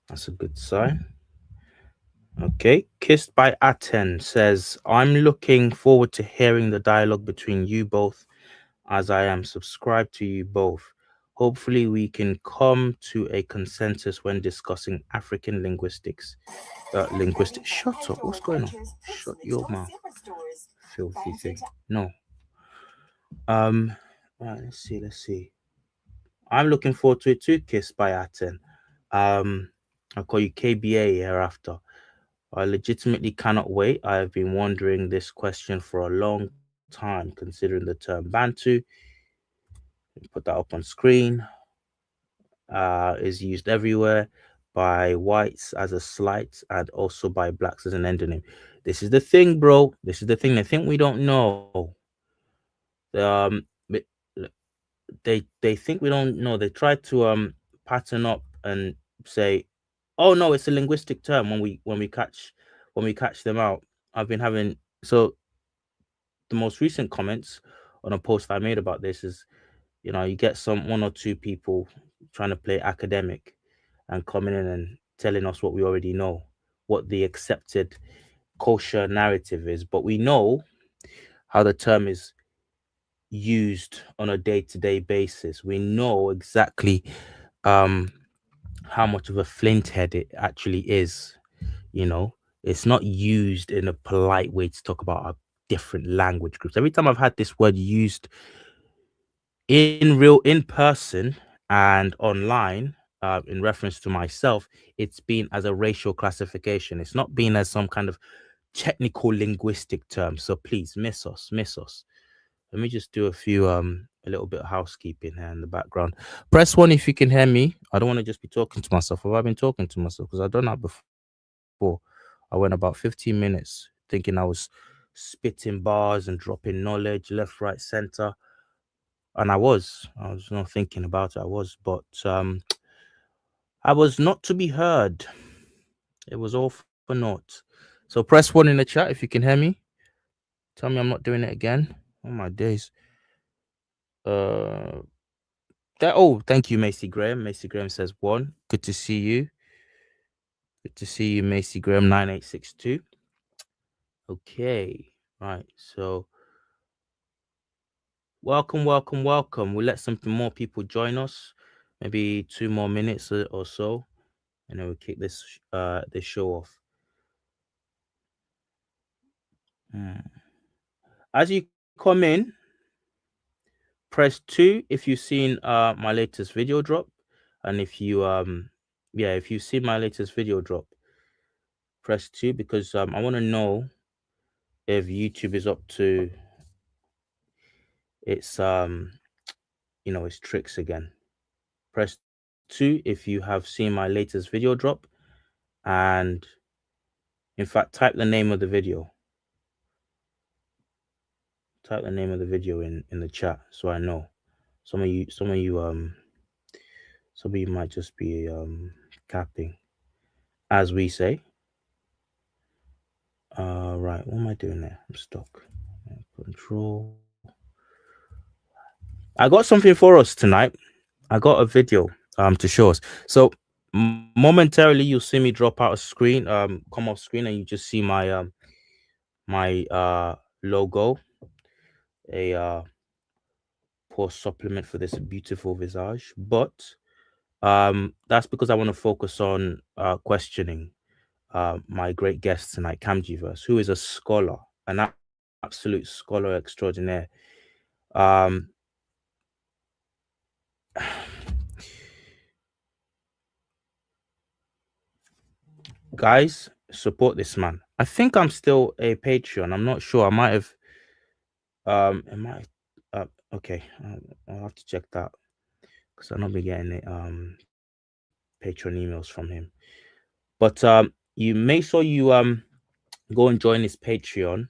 That's a good sign. Okay. Kissed by Aten says, I'm looking forward to hearing the dialogue between you both, as I am subscribed to you both. Hopefully, we can come to a consensus when discussing African linguistics. Shut up. What's going on? Shut your mouth. Filthy thing. No. Um. Right. Let's see. I'm looking forward to it too. Kissed by Aten. I'll call you KBA hereafter. I legitimately cannot wait. I have been wondering this question for a long time, considering the term Bantu. Put that up on screen. Is used everywhere by whites as a slight and also by blacks as an endonym. This is the thing, bro. This is the thing. They think we don't know. But they think we don't know. They try to pattern up and say, "Oh no, it's a linguistic term." When we catch them out, I've been having so the most recent comments on a post I made about this is, you get some one or two people trying to play academic and coming in and telling us what we already know, what the accepted kosher narrative is. But we know how the term is used on a day-to-day basis. We know exactly um how much of a flint head it actually is. You know, it's not used in a polite way to talk about our different language groups. Every time I've had this word used in person and online, in reference to myself, it's been as a racial classification. It's not been as some kind of technical linguistic term. So please miss us. Let me just do a little bit of housekeeping here in the background. Press one if you can hear me. I don't want to just be talking to myself. Have I been talking to myself? Because I've done that before. I went about 15 minutes thinking I was spitting bars and dropping knowledge left, right, center. And I was not thinking about it. But I was not to be heard. It was all for naught. So press one in the chat if you can hear me. Tell me I'm not doing it again. Oh my days. Uh, thank you, Macy Graham. Macy Graham says one. Good to see you. Good to see you, Macy Graham 9862. Okay, right. So welcome. We'll let some more people join us. Maybe 2 more minutes or so, and then we'll kick this show off. As you come in, press 2 if you've seen my latest video drop, and if you've seen my latest video drop, press 2 because I want to know if YouTube is up to its tricks again. Press 2 if you have seen my latest video drop, and in fact type the name of the video. Type the name of the video in the chat so I know. Some of you might just be capping, as we say. Right, what am I doing there? I'm stuck. Control. I got something for us tonight. I got a video to show us. So momentarily you'll see me drop out of screen, come off screen, and you just see my logo, a poor supplement for this beautiful visage. But that's because I want to focus on questioning my great guest tonight, Camjiverse, who is a scholar, an absolute scholar extraordinaire. Um, guys, support this man. I think I'm still a Patreon. I'm not sure. I might have. Am I? Okay. I'll have to check that because I've not been getting Patreon emails from him. But you make sure you go and join his Patreon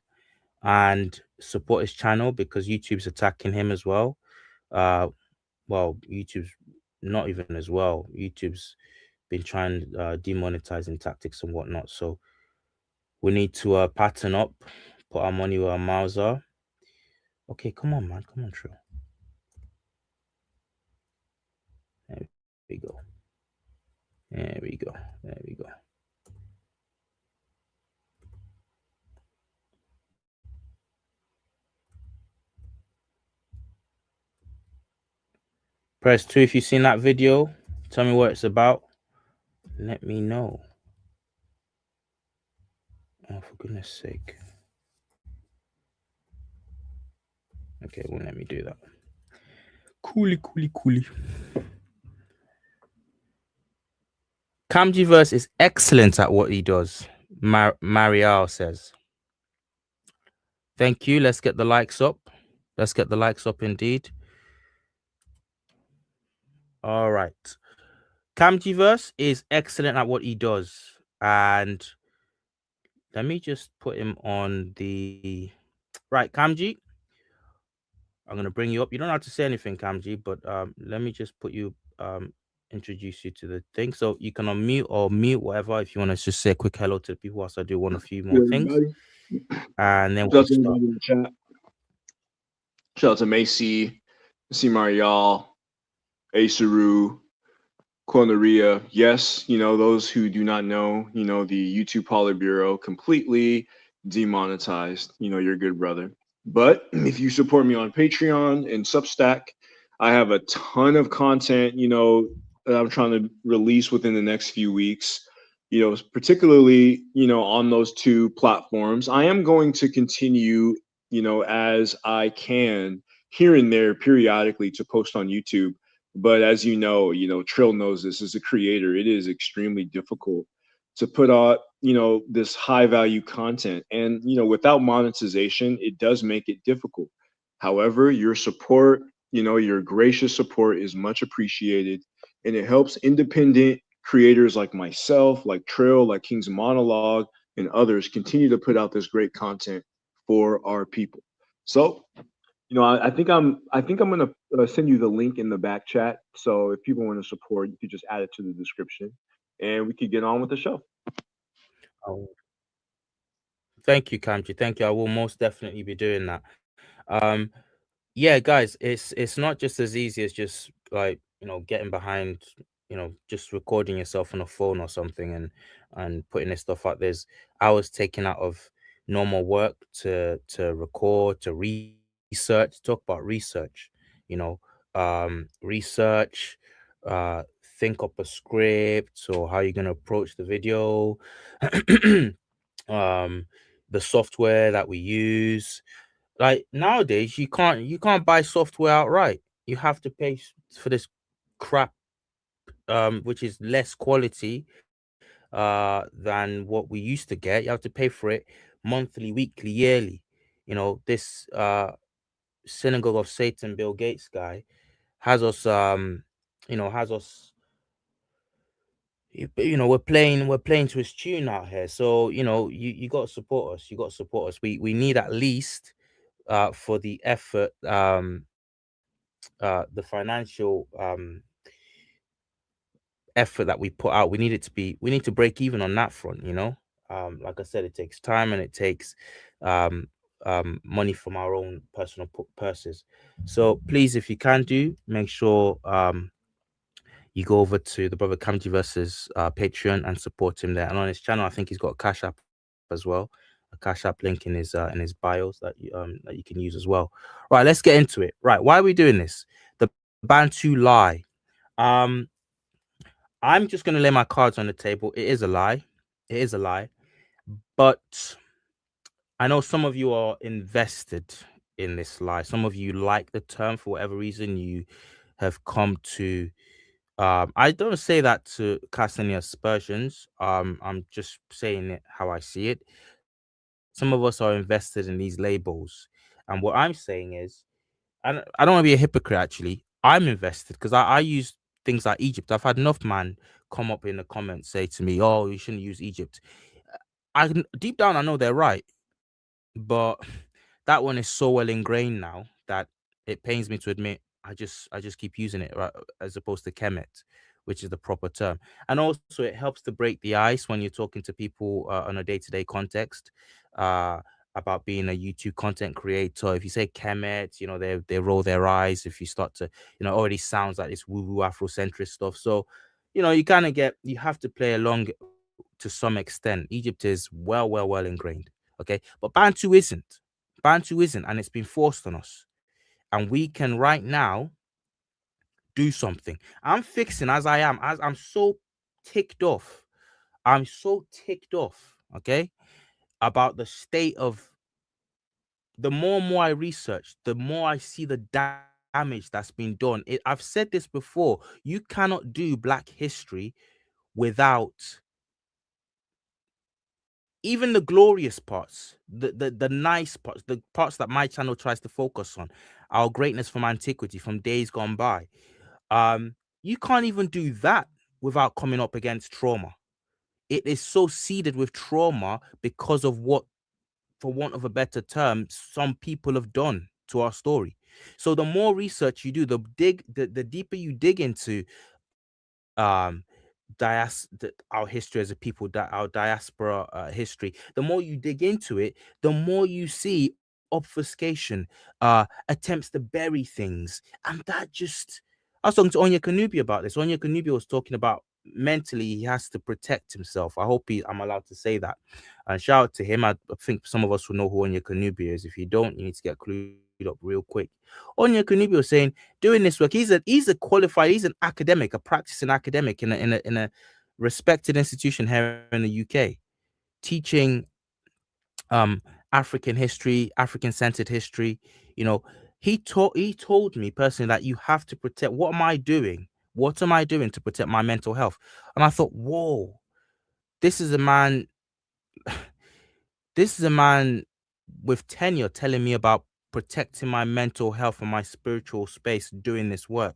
and support his channel because YouTube's attacking him as well. Well, YouTube's not even as well. YouTube's been trying demonetizing tactics and whatnot. So we need to pattern up, put our money where our mouths are. Okay, come on, man. Come on, Trill. we go. There we go. There we go. Press 2 if you've seen that video. Tell me what it's about. Let me know. Oh, for goodness sake. Okay, well, let me do that. Coolie, coolie, coolie. Kamjiverse is excellent at what he does, Marial says. Thank you. Let's get the likes up. Let's get the likes up indeed. All right. Kamjiverse is excellent at what he does. And let me just put him on the... Right, Kamji. I'm going to bring you up. You don't have to say anything, Kamji, but let me just put you... introduce you to the thing. So you can unmute or mute, whatever, if you want to just say a quick hello to the people whilst I do one or few more things. And then we'll start. In the chat. Shout out to Macy, C. Marial, Asaru, Corneria. Yes, those who do not know, the YouTube Politburo completely demonetized, your good brother. But if you support me on Patreon and Substack, I have a ton of content, that I'm trying to release within the next few weeks, particularly, on those two platforms. I am going to continue, as I can here and there periodically to post on YouTube. But as Trill knows this as a creator, it is extremely difficult to put out, this high value content. And, without monetization, it does make it difficult. However, your support, your gracious support is much appreciated. And it helps independent creators like myself, like Trill, like King's Monologue, and others continue to put out this great content for our people. So I think I'm gonna send you the link in the back chat. So if people want to support, you could just add it to the description, and we could get on with the show. Oh, thank you, Kamji. Thank you. I will most definitely be doing that. Um, yeah, guys, it's not just as easy as just like getting behind, just recording yourself on a phone or something and putting this stuff out. There's hours taken out of normal work to record, to research, talk about research, research, think up a script or how you're gonna approach the video, um, the software that we use. Like nowadays, you can't buy software outright. You have to pay for this crap, which is less quality than what we used to get. You have to pay for it monthly, weekly, yearly. This synagogue of Satan, Bill Gates guy has us has us we're playing to his tune out here. So you got to support us. You got to support us. We need at least for the effort, the financial effort that we put out. We need to break even on that front. Like I said, it takes time and it takes um money from our own personal purses. So please, if you can do, make sure you go over to the brother Kamji versus Patreon and support him there. And on his channel, I think he's got a Cash App as well, a Cash App link in his bios that you can use as well. Right, let's get into it. Right, why are we doing this? The Bantu lie. Um, I'm just gonna lay my cards on the table. It is a lie. It is a lie. But I know some of you are invested in this lie. Some of you like the term for whatever reason. You have come to I don't say that to cast any aspersions. I'm just saying it how I see it. Some of us are invested in these labels, and what I'm saying is, I don't want to be a hypocrite. Actually, I'm invested because I use things like Egypt. I've had enough man come up in the comments say to me, "Oh, you shouldn't use Egypt." Deep down I know they're right, but that one is so well ingrained now that it pains me to admit I just keep using it, right, as opposed to Kemet, which is the proper term. And also it helps to break the ice when you're talking to people on a day-to-day context. Uh about being a YouTube content creator. If you say Kemet, they roll their eyes. If you start to, already sounds like this woo woo Afrocentrist stuff. So, you kind of you have to play along to some extent. Egypt is well ingrained. Okay, but Bantu isn't, and it's been forced on us. And we can right now do something. I'm fixing as I'm so ticked off. I'm so ticked off, okay, about the state of the more and more I research, the more I see the damage that's been done. I've said this before. You cannot do Black history without even the glorious parts, the nice parts, the parts that my channel tries to focus on, our greatness from antiquity, from days gone by. You can't even do that without coming up against trauma. It is so seeded with trauma because of what, for want of a better term, some people have done to our story. So the more research you do, the deeper you dig into our history as a people, that our diaspora history, the more you dig into it, the more you see obfuscation, attempts to bury things, and that just. I was talking to Onya Kanubi about this. Onya Kanubi was talking about mentally he has to protect himself. I'm allowed to say that. And shout out to him. I think some of us will know who Onya Kanubi is. If you don't, you need to get clued up real quick. Onya Kanubi was saying, doing this work, he's an academic, a practicing academic in a respected institution here in the UK, teaching African history, African centered history. You know, he told me personally that you have to protect. What am I doing? What am I doing to protect my mental health? And I thought, whoa, this is a man. This is a man with tenure telling me about protecting my mental health and my spiritual space doing this work.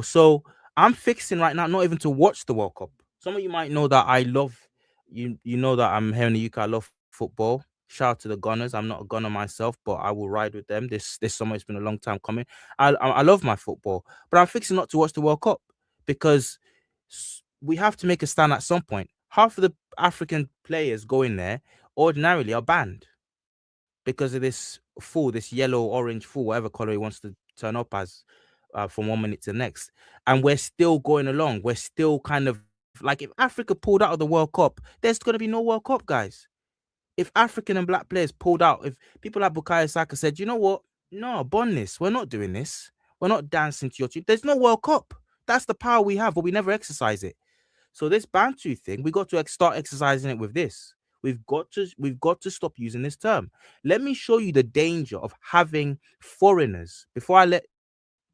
So I'm fixing right now, not even to watch the World Cup. Some of you might know that I love you know that I'm here in the UK. I love football. Shout out to the Gunners. I'm not a Gunner myself, but I will ride with them. This summer, it's been a long time coming. I love my football, but I'm fixing not to watch the World Cup because we have to make a stand at some point. Half of the African players going there ordinarily are banned because of this yellow, orange fool, whatever color he wants to turn up as, from 1 minute to the next. And we're still going along. We're still kind of like, if Africa pulled out of the World Cup, there's going to be no World Cup, guys. If African and black players pulled out, if people like Bukayo Saka said, you know what? No, bun this. We're not doing this. We're not dancing to your tune. There's no World Cup. That's the power we have, but we never exercise it. So this Bantu thing, we got to start exercising it with this. We've got to stop using this term. Let me show you the danger of having foreigners. Before I let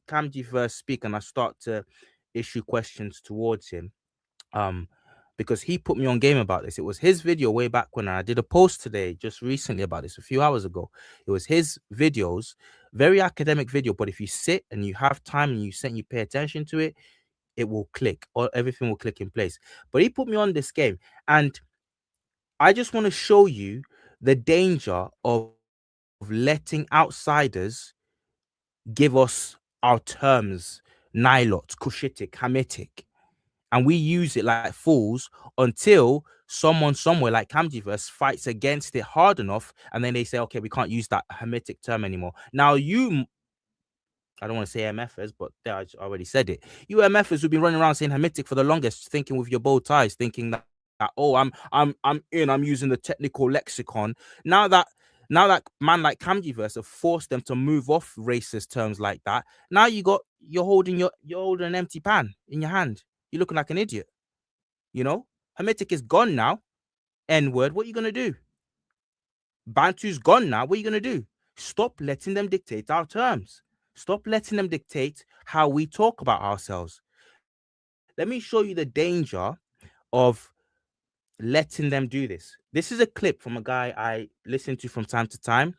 Kamji first speak and I start to issue questions towards him, um, because he put me on game about this. It was his video way back when I did a post today, just recently about this, a few hours ago. It was his videos, very academic video. But if you sit and you have time and you pay attention to it, it will click, or everything will click in place. But he put me on this game, and I just want to show you the danger of letting outsiders give us our terms, Nilot, Cushitic, Hamitic, and we use it like fools until someone somewhere like Camgiverse fights against it hard enough, and then they say, okay, we can't use that Hamitic term anymore. Now I don't want to say MFers, but there, I already said it. You MFers who've been running around saying Hamitic for the longest, thinking with your bow ties, thinking that, oh, I'm using the technical lexicon. Now that man like Camgiverse have forced them to move off racist terms like that. Now you're holding an empty pan in your hand. You're looking like an idiot. Hamitic is gone now. N word. What are you gonna do? Bantu's gone now. What are you gonna do? Stop letting them dictate our terms. Stop letting them dictate how we talk about ourselves. Let me show you the danger of letting them do this. This is a clip from a guy I listen to from time to time.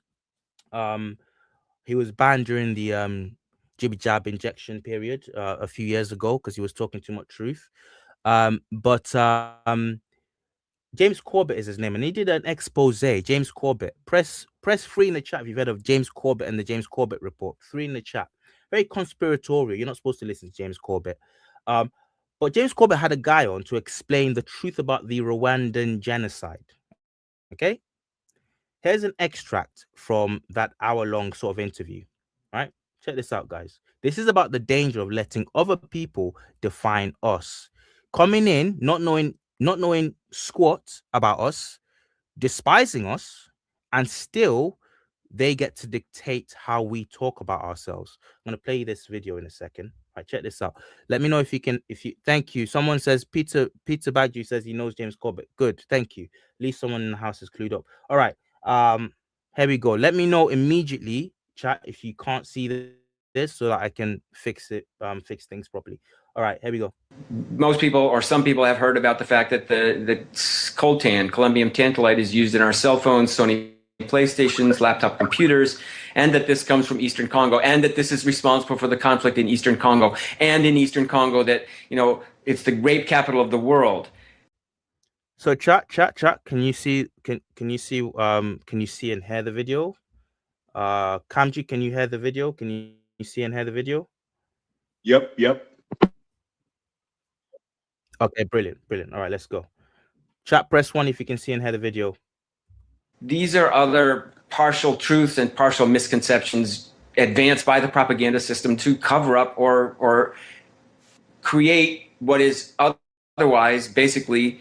Um, he was banned during the jibby jab injection period a few years ago because he was talking too much truth. But James Corbett is his name, and he did an expose. James Corbett. Press three in the chat if you've heard of James Corbett and the James Corbett report. Three in the chat. Very conspiratorial. You're not supposed to listen to James Corbett. Um, but James Corbett had a guy on to explain the truth about the Rwandan genocide. Okay. Here's an extract from that hour-long sort of interview. Right? Check this out, guys. This is about the danger of letting other people define us. Coming in, not knowing squat about us, despising us, and still they get to dictate how we talk about ourselves. I'm going to play you this video in a second. All right, check this out. Let me know if you can, if you, thank you. Someone says, Peter Badger says he knows James Corbett. Good, thank you. At least someone in the house is clued up. All right, here we go. Let me know immediately, chat, if you can't see this so that I can fix it, fix things properly. All right, here we go. Most people or some people have heard about the fact that the coltan, columbium tantalite, is used in our cell phones, Sony PlayStations, laptop computers, and that this comes from Eastern Congo, and that this is responsible for the conflict in Eastern Congo, and in Eastern Congo that, it's the rape capital of the world. So chat. Can you see? Can you see and hear the video? Kamji, can you hear the video? Can you see and hear the video? Yep. Okay, brilliant. All right, let's go. Chat, press 1 if you can see and hear the video. These are other partial truths and partial misconceptions advanced by the propaganda system to cover up or create what is otherwise basically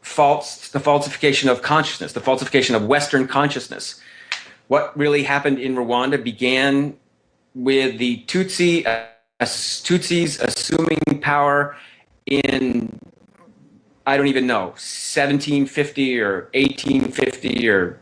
the falsification of consciousness, the falsification of Western consciousness. What really happened in Rwanda began with the Tutsis assuming power in, I don't even know, 1750 or 1850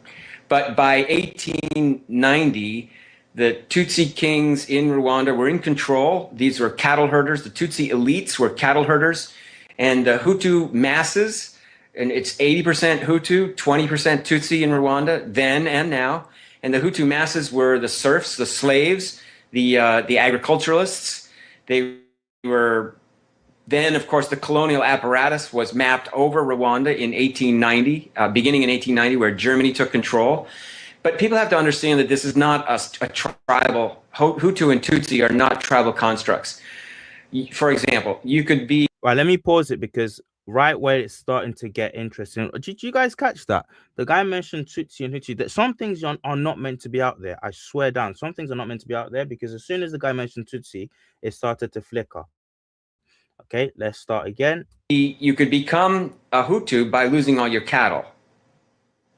but by 1890, the Tutsi kings in Rwanda were in control. These were cattle herders. The Tutsi elites were cattle herders, and the Hutu masses, and it's 80% Hutu, 20% Tutsi in Rwanda then and now. And the Hutu masses were the serfs, the slaves, the agriculturalists. They were then, of course, the colonial apparatus was mapped over Rwanda in 1890, beginning in 1890, where Germany took control. But people have to understand that this is not a tribal, Hutu and Tutsi are not tribal constructs. For example, you could be... Right, let me pause it because right where it's starting to get interesting. Did you guys catch that? The guy mentioned Tutsi and Hutu. That some things are not meant to be out there. I swear down. Some things are not meant to be out there because as soon as the guy mentioned Tutsi, it started to flicker. Okay, let's start again. You could become a Hutu by losing all your cattle,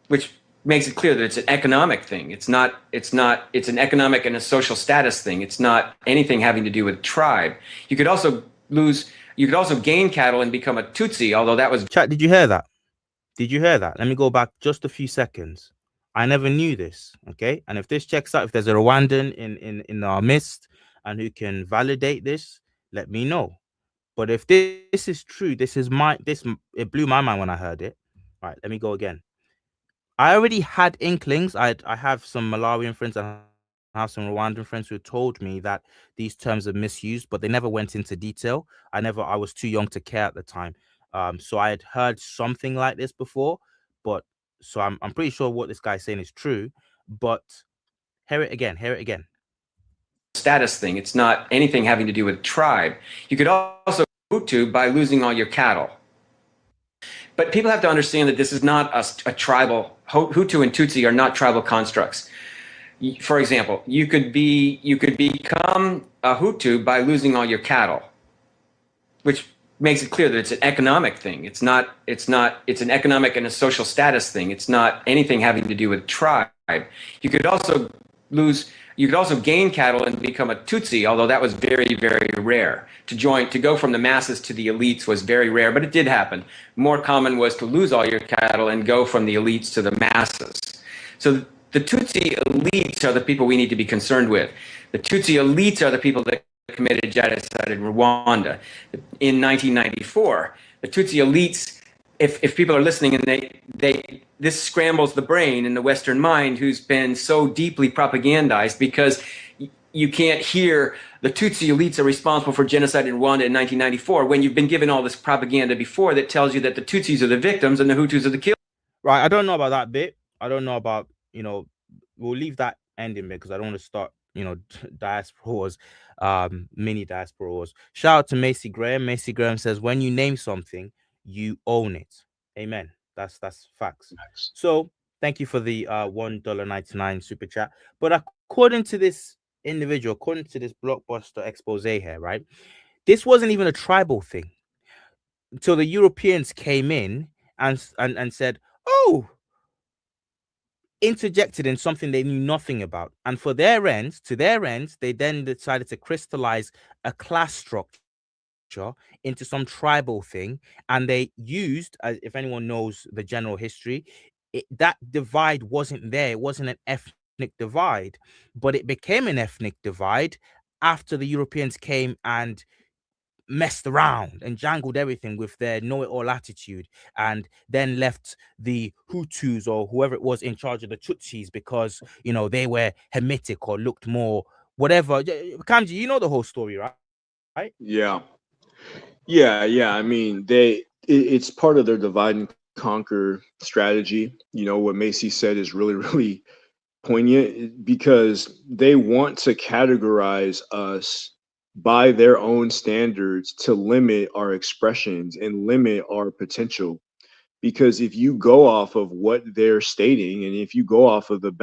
which makes it clear that it's an economic thing. It's an economic and a social status thing. It's not anything having to do with tribe. You could also gain cattle and become a Tutsi, although that was... Chat, did you hear that? Did you hear that? Let me go back just a few seconds. I never knew this, okay? And if this checks out, if there's a Rwandan in our midst and who can validate this, let me know. But if this is true, it blew my mind when I heard it. All right, let me go again. I already had inklings. I have some Malawian friends and I have some Rwandan friends who told me that these terms are misused, but they never went into detail. I was too young to care at the time. So I had heard something like this before, but so I'm pretty sure what this guy's saying is true. But hear it again. Status thing. It's not anything having to do with tribe. You could also Hutu by losing all your cattle. But people have to understand that this is not a tribal... Hutu and Tutsi are not tribal constructs. For example, you could become a Hutu by losing all your cattle, which makes it clear that it's an economic thing. It's an economic and a social status thing. It's not anything having to do with tribe. You could also gain cattle and become a Tutsi, although that was very, very rare. To go from the masses to the elites was very rare, but it did happen. More common was to lose all your cattle and go from the elites to the masses. So the Tutsi elites are the people we need to be concerned with. The Tutsi elites are the people that committed genocide in Rwanda. In 1994, the Tutsi elites, if people are listening and this scrambles the brain in the Western mind who's been so deeply propagandized, because you can't hear the Tutsi elites are responsible for genocide in Rwanda in 1994 when you've been given all this propaganda before that tells you that the Tutsis are the victims and the Hutus are the killers. Right, I don't know about that bit. I don't know about, we'll leave that ending bit because I don't want to start, diaspora wars, mini diaspora wars. Shout out to Macy Graham. Macy Graham says, when you name something, you own it. Amen. That's facts. So Thank you for the $1.99 super chat. But according to this individual, according to this blockbuster expose here, right? This wasn't even a tribal thing until the Europeans came in and said, "Oh," interjected in something they knew nothing about. And for their ends, to their ends, they then decided to crystallize a class structure into some tribal thing. And they used, as if anyone knows the general history, that divide wasn't there. It wasn't an ethnic divide, but it became an ethnic divide after the Europeans came and messed around and jangled everything with their know-it-all attitude, and then left the Hutus or whoever it was in charge of the Tutsis because they were Hamitic or looked more whatever. Kamji, you know the whole story, right? Yeah, yeah. I mean, it's part of their divide and conquer strategy. What Macy said is really, really poignant because they want to categorize us by their own standards to limit our expressions and limit our potential. Because if you go off of what they're stating, and if you go off of the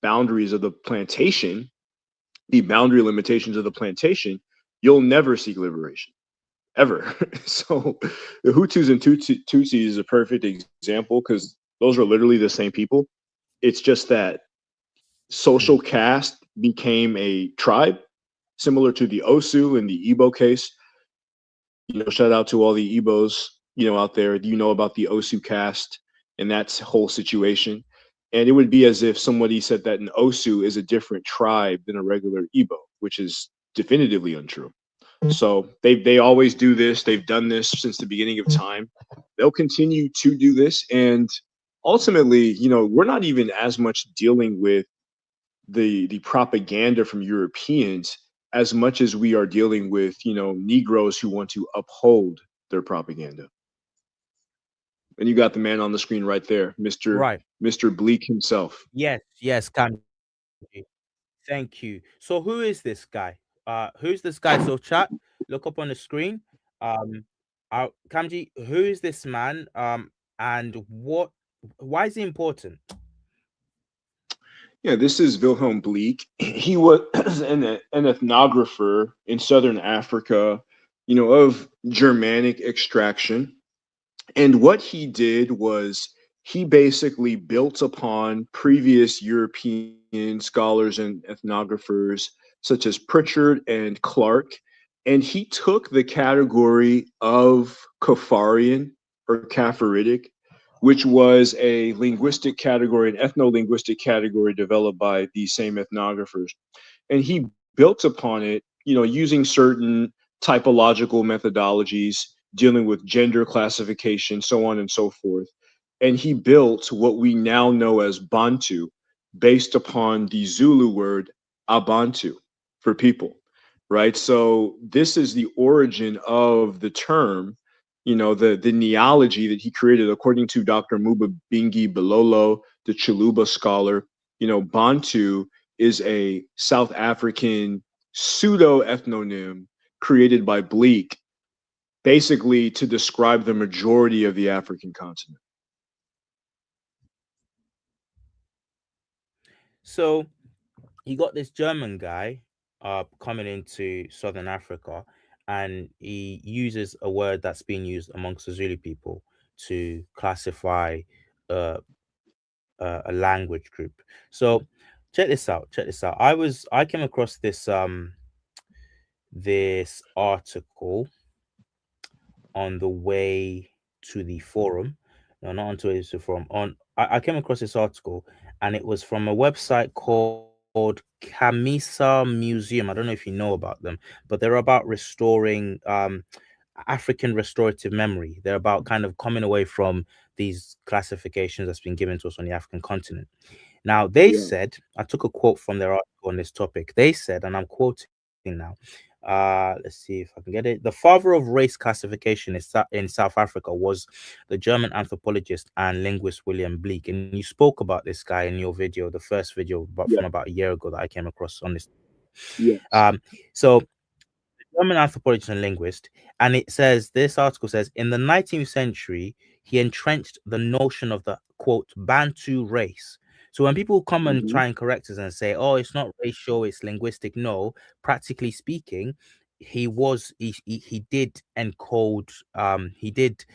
boundaries of the plantation, the boundary limitations of the plantation, you'll never seek liberation ever. So the Hutus and Tutsis is a perfect example because those are literally the same people. It's just that social Mm. caste became a tribe, similar to the Osu and the Igbo case. Shout out to all the Igbos, out there. You know about the Osu caste and that whole situation. And it would be as if somebody said that an Osu is a different tribe than a regular Igbo, which is definitively untrue. So they always do this. They've done this since the beginning of time. They'll continue to do this, and ultimately, we're not even as much dealing with the propaganda from Europeans as much as we are dealing with Negroes who want to uphold their propaganda. And you got the man on the screen right there, Right. Mr. Bleak himself. Yes, Kamji. Thank you. So who is this guy? Who's this guy? So chat, look up on the screen. Kamji, who is this man? And why is he important? Yeah, this is Wilhelm Bleek. He was an ethnographer in southern Africa, of Germanic extraction. And what he did was he basically built upon previous European scholars and ethnographers such as Pritchard and Clark. And he took the category of Kafarian or Kaffaritic, which was a linguistic category, an ethno linguistic category developed by these same ethnographers. And he built upon it, using certain typological methodologies, dealing with gender classification, so on and so forth. And he built what we now know as Bantu, based upon the Zulu word Abantu for people, right? So this is the origin of the term, the neology that he created, according to Dr. Mubabingi Bilolo, the Chiluba scholar. Bantu is a South African pseudo ethnonym created by Bleek, basically to describe the majority of the African continent. So you got this German guy coming into Southern Africa, and he uses a word that's being used amongst the Zulu people to classify uh, a language group. So check this out. Check this out. I came across this article on the way to the forum. No, not onto it, the forum. I came across this article, and it was from a website called Camisa Museum. I don't know if you know about them, but they're about restoring African restorative memory. They're about kind of coming away from these classifications that's been given to us on the African continent. Now, they Yeah. said, I took a quote from their article on this topic. They said, and I'm quoting now, let's see if I can get it. The father of race classification in South Africa was the German anthropologist and linguist William Bleek. And you spoke about this guy in your video, the first video but from Yeah. about a year ago that I came across on this. Yes. So German anthropologist and linguist, and it says this article says in the 19th century he entrenched the notion of the quote Bantu race. So when people come and Hmm. try and correct us and say, "Oh, it's not racial, it's linguistic," no, practically speaking, he did encode, he did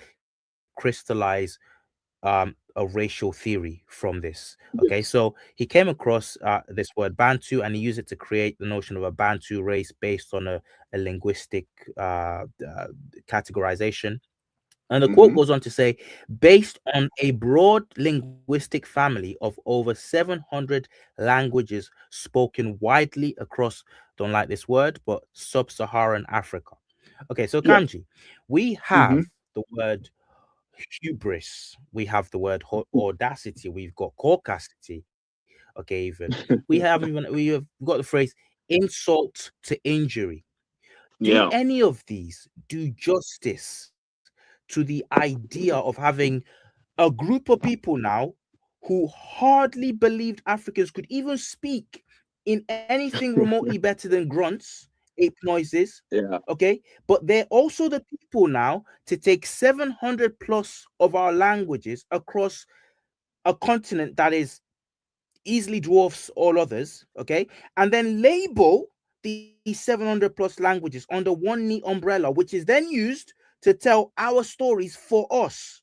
crystallize a racial theory from this. Okay, Yes. so he came across this word Bantu and he used it to create the notion of a Bantu race based on a linguistic categorization. And the quote Hmm. goes on to say, based on a broad linguistic family of over 700 languages spoken widely across, don't like this word, but sub Saharan Africa. Okay, so Yeah. Kamji, we Hmm. have the word hubris, we have the word audacity, we've got caucasity. Okay, even we have got the phrase insult to injury. Do Yeah. any of these do justice to the idea of having a group of people now who hardly believed Africans could even speak in anything remotely better than grunts, ape noises? Yeah. Okay, but they're also the people now to take 700 plus of our languages across a continent that is easily dwarfs all others, okay, and then label these 700 plus languages under one neat umbrella, which is then used to tell our stories for us.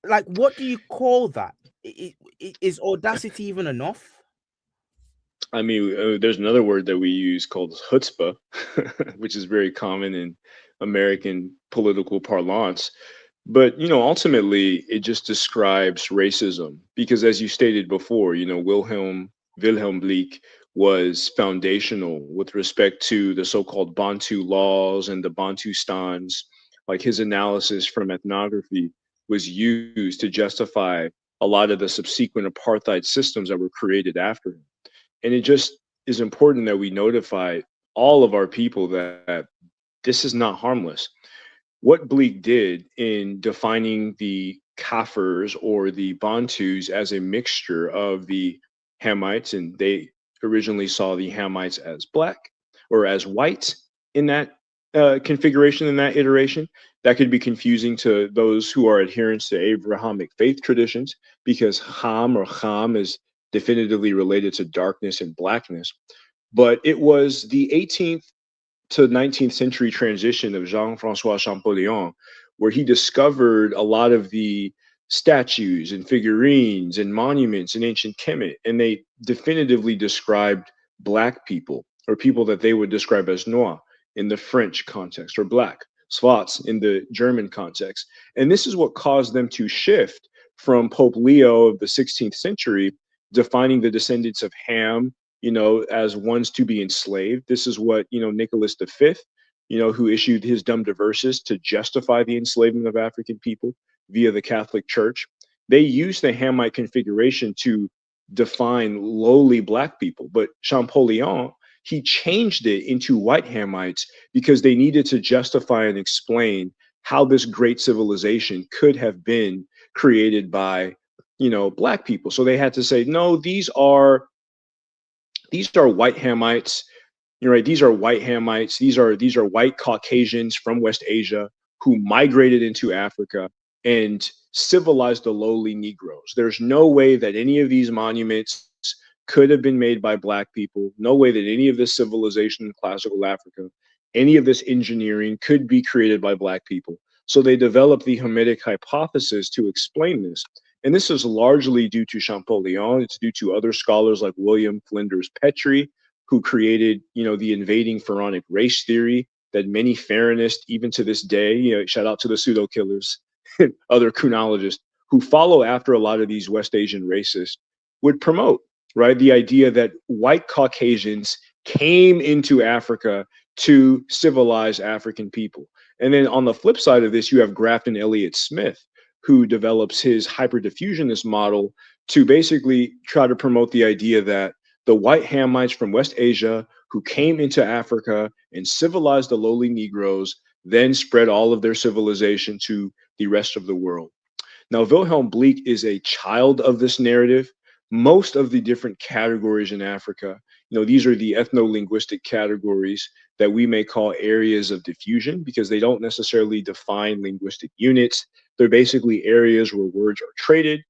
Like, what do you call that? Is audacity even enough? I mean, there's another word that we use called chutzpah, which is very common in American political parlance. But, ultimately, it just describes racism because, as you stated before, Wilhelm Bleek was foundational with respect to the so-called Bantu laws and the Bantustans. Like his analysis from ethnography was used to justify a lot of the subsequent apartheid systems that were created after him. And it just is important that we notify all of our people that this is not harmless. What Bleak did in defining the Kafirs or the Bantus as a mixture of the Hamites, and they originally saw the Hamites as black or as white in that configuration, in that iteration. That could be confusing to those who are adherents to Abrahamic faith traditions because Ham or Ham is definitively related to darkness and blackness. But it was the 18th to 19th century transition of Jean-Francois Champollion, where he discovered a lot of the statues and figurines and monuments in ancient Kemet, and they definitively described black people or people that they would describe as noir in the French context or black, Svats in the German context. And this is what caused them to shift from Pope Leo of the 16th century, defining the descendants of Ham, as ones to be enslaved. This is what, Nicholas V, who issued his Dum Diversis to justify the enslavement of African people via the Catholic Church. They used the Hamite configuration to define lowly black people. But Champollion, he changed it into white Hamites because they needed to justify and explain how this great civilization could have been created by, black people. So they had to say, no, these are white Hamites. You're right. These are white Hamites. These are white Caucasians from West Asia who migrated into Africa and civilized the lowly Negroes. There's no way that any of these monuments could have been made by black people. No way that any of this civilization in classical Africa, any of this engineering could be created by black people. So they developed the Hamitic hypothesis to explain this. And this is largely due to Champollion. It's due to other scholars like William Flinders Petrie, who created, the invading pharaonic race theory that many Faronists, even to this day, shout out to the pseudo killers, other chronologists who follow after a lot of these West Asian racists would promote, right? The idea that white Caucasians came into Africa to civilize African people. And then on the flip side of this, you have Grafton Elliott Smith, who develops his hyperdiffusionist model to basically try to promote the idea that the white Hamites from West Asia who came into Africa and civilized the lowly Negroes, then spread all of their civilization to the rest of the world. Now, Wilhelm Bleek is a child of this narrative. most of the different categories in Africa, these are the ethno-linguistic categories that we may call areas of diffusion because they don't necessarily define linguistic units. They're basically areas where words are traded.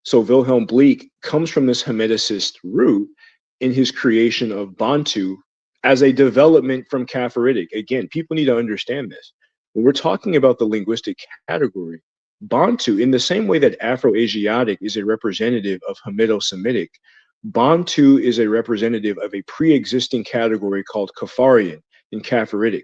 So Wilhelm Bleek comes from this Hermeticist root in his creation of Bantu as a development from Caphoritic. Again, people need to understand this. When we're talking about the linguistic category, Bantu, in the same way that Afro-Asiatic is a representative of Hamido-Semitic, Bantu is a representative of a pre-existing category called Kafarian in Caphoritic.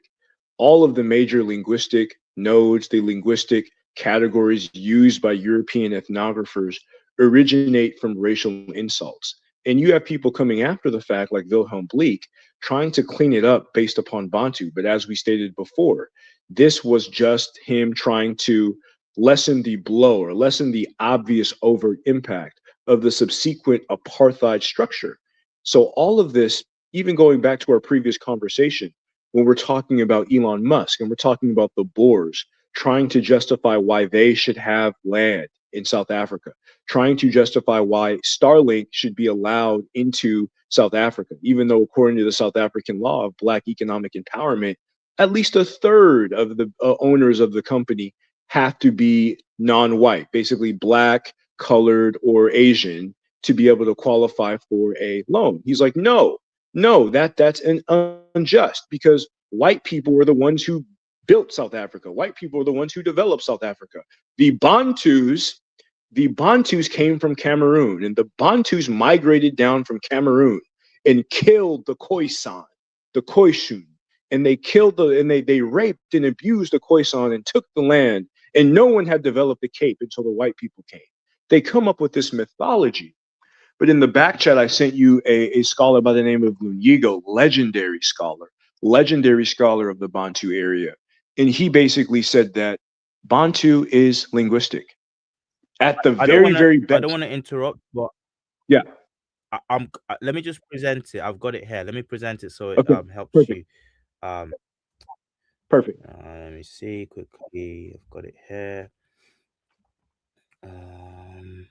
All of the major linguistic nodes, the linguistic categories used by European ethnographers originate from racial insults. And you have people coming after the fact, like Wilhelm Bleek, trying to clean it up based upon Bantu. But as we stated before, this was just him trying to lessen the blow or lessen the obvious overt impact of the subsequent apartheid structure. So, all of this, even going back to our previous conversation, when we're talking about Elon Musk and we're talking about the Boers trying to justify why they should have land in South Africa, trying to justify why Starlink should be allowed into South Africa, even though, according to the South African law of Black economic empowerment, at least a third of the owners of the company have to be non-white, basically Black, colored, or Asian, to be able to qualify for a loan. He's like, no, no, that's an unjust because white people were the ones who built South Africa. White people were the ones who developed South Africa. The Bantus, the Bantus came from Cameroon, and the Bantus migrated down from Cameroon and killed the Khoisan, the Khoisun, and they raped and abused the Khoisan and took the land. And no one had developed the Cape until the white people came. They come up with this mythology. But in the back chat, I sent you a scholar by the name of Lunyigo, legendary scholar of the Bantu area. And he basically said that Bantu is linguistic. At the very, very I don't best. want to interrupt, but Yeah. let me just present it. I've got it here. Let me present it so it Okay. helps Perfect. you. Um, Perfect. let me see quickly. I've got it here. Um,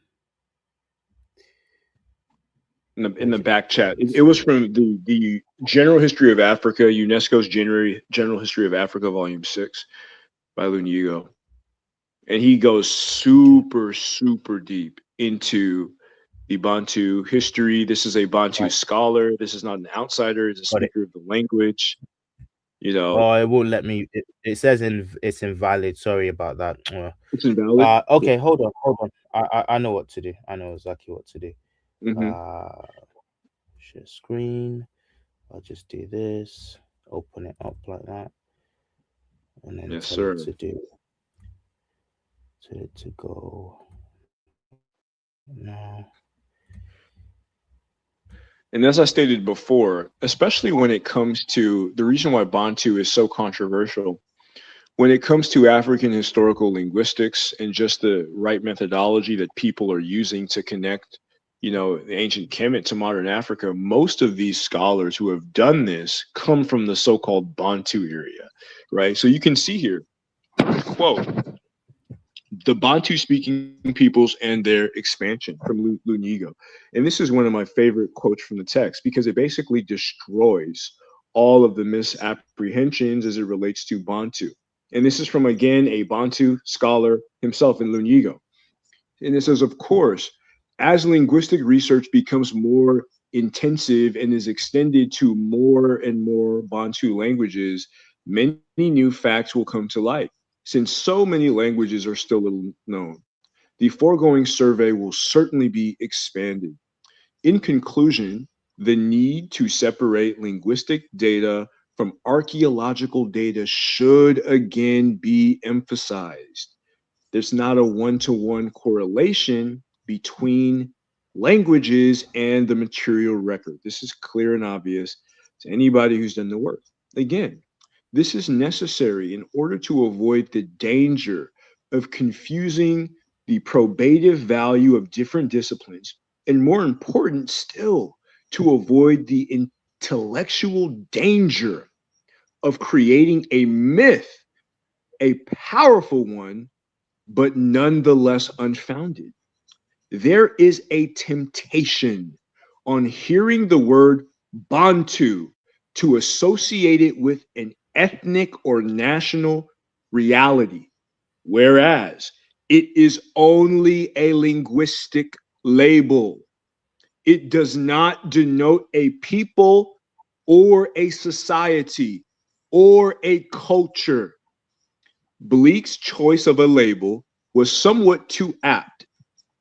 In the where's it back chat. gone It was to? from the General History of Africa, UNESCO's General History of Africa, Volume 6 by Lunyigo. And he goes Okay, super, super deep into the Bantu history. This is a Bantu right, scholar. This is not an outsider. He's a got it. speaker of the language. You know, Oh, it won't let me. It says it's invalid. Sorry about that. it's invalid. Yeah. Okay, hold on. I know what to do. I know exactly what to do. Hmm. Uh, share screen. I'll just do this. Open it up like that, and then Yes, tell it sir. to go now. And as I stated before, especially when it comes to the reason why Bantu is so controversial, when it comes to African historical linguistics and just the right methodology that people are using to connect, the ancient Kemet to modern Africa, most of these scholars who have done this come from the so-called Bantu area, right? So you can see here, quote, the Bantu speaking peoples and their expansion from Lunigo. And this is one of my favorite quotes from the text because it basically destroys all of the misapprehensions as it relates to Bantu. And this is from, again, a Bantu scholar himself in Lunigo. And it says, of course, as linguistic research becomes more intensive and is extended to more and more Bantu languages, many new facts will come to light. Since so many languages are still little known, the foregoing survey will certainly be expanded. In conclusion, the need to separate linguistic data from archaeological data should again be emphasized. There's not a one-to-one correlation between languages and the material record. This is clear and obvious to anybody who's done the work. Again, this is necessary in order to avoid the danger of confusing the probative value of different disciplines, and more important still, to avoid the intellectual danger of creating a myth, a powerful one, but nonetheless unfounded. there is a temptation on hearing the word Bantu to associate it with an ethnic or national reality, whereas it is only a linguistic label. It does not denote a people or a society or a culture. Bleak's choice of a label was somewhat too apt,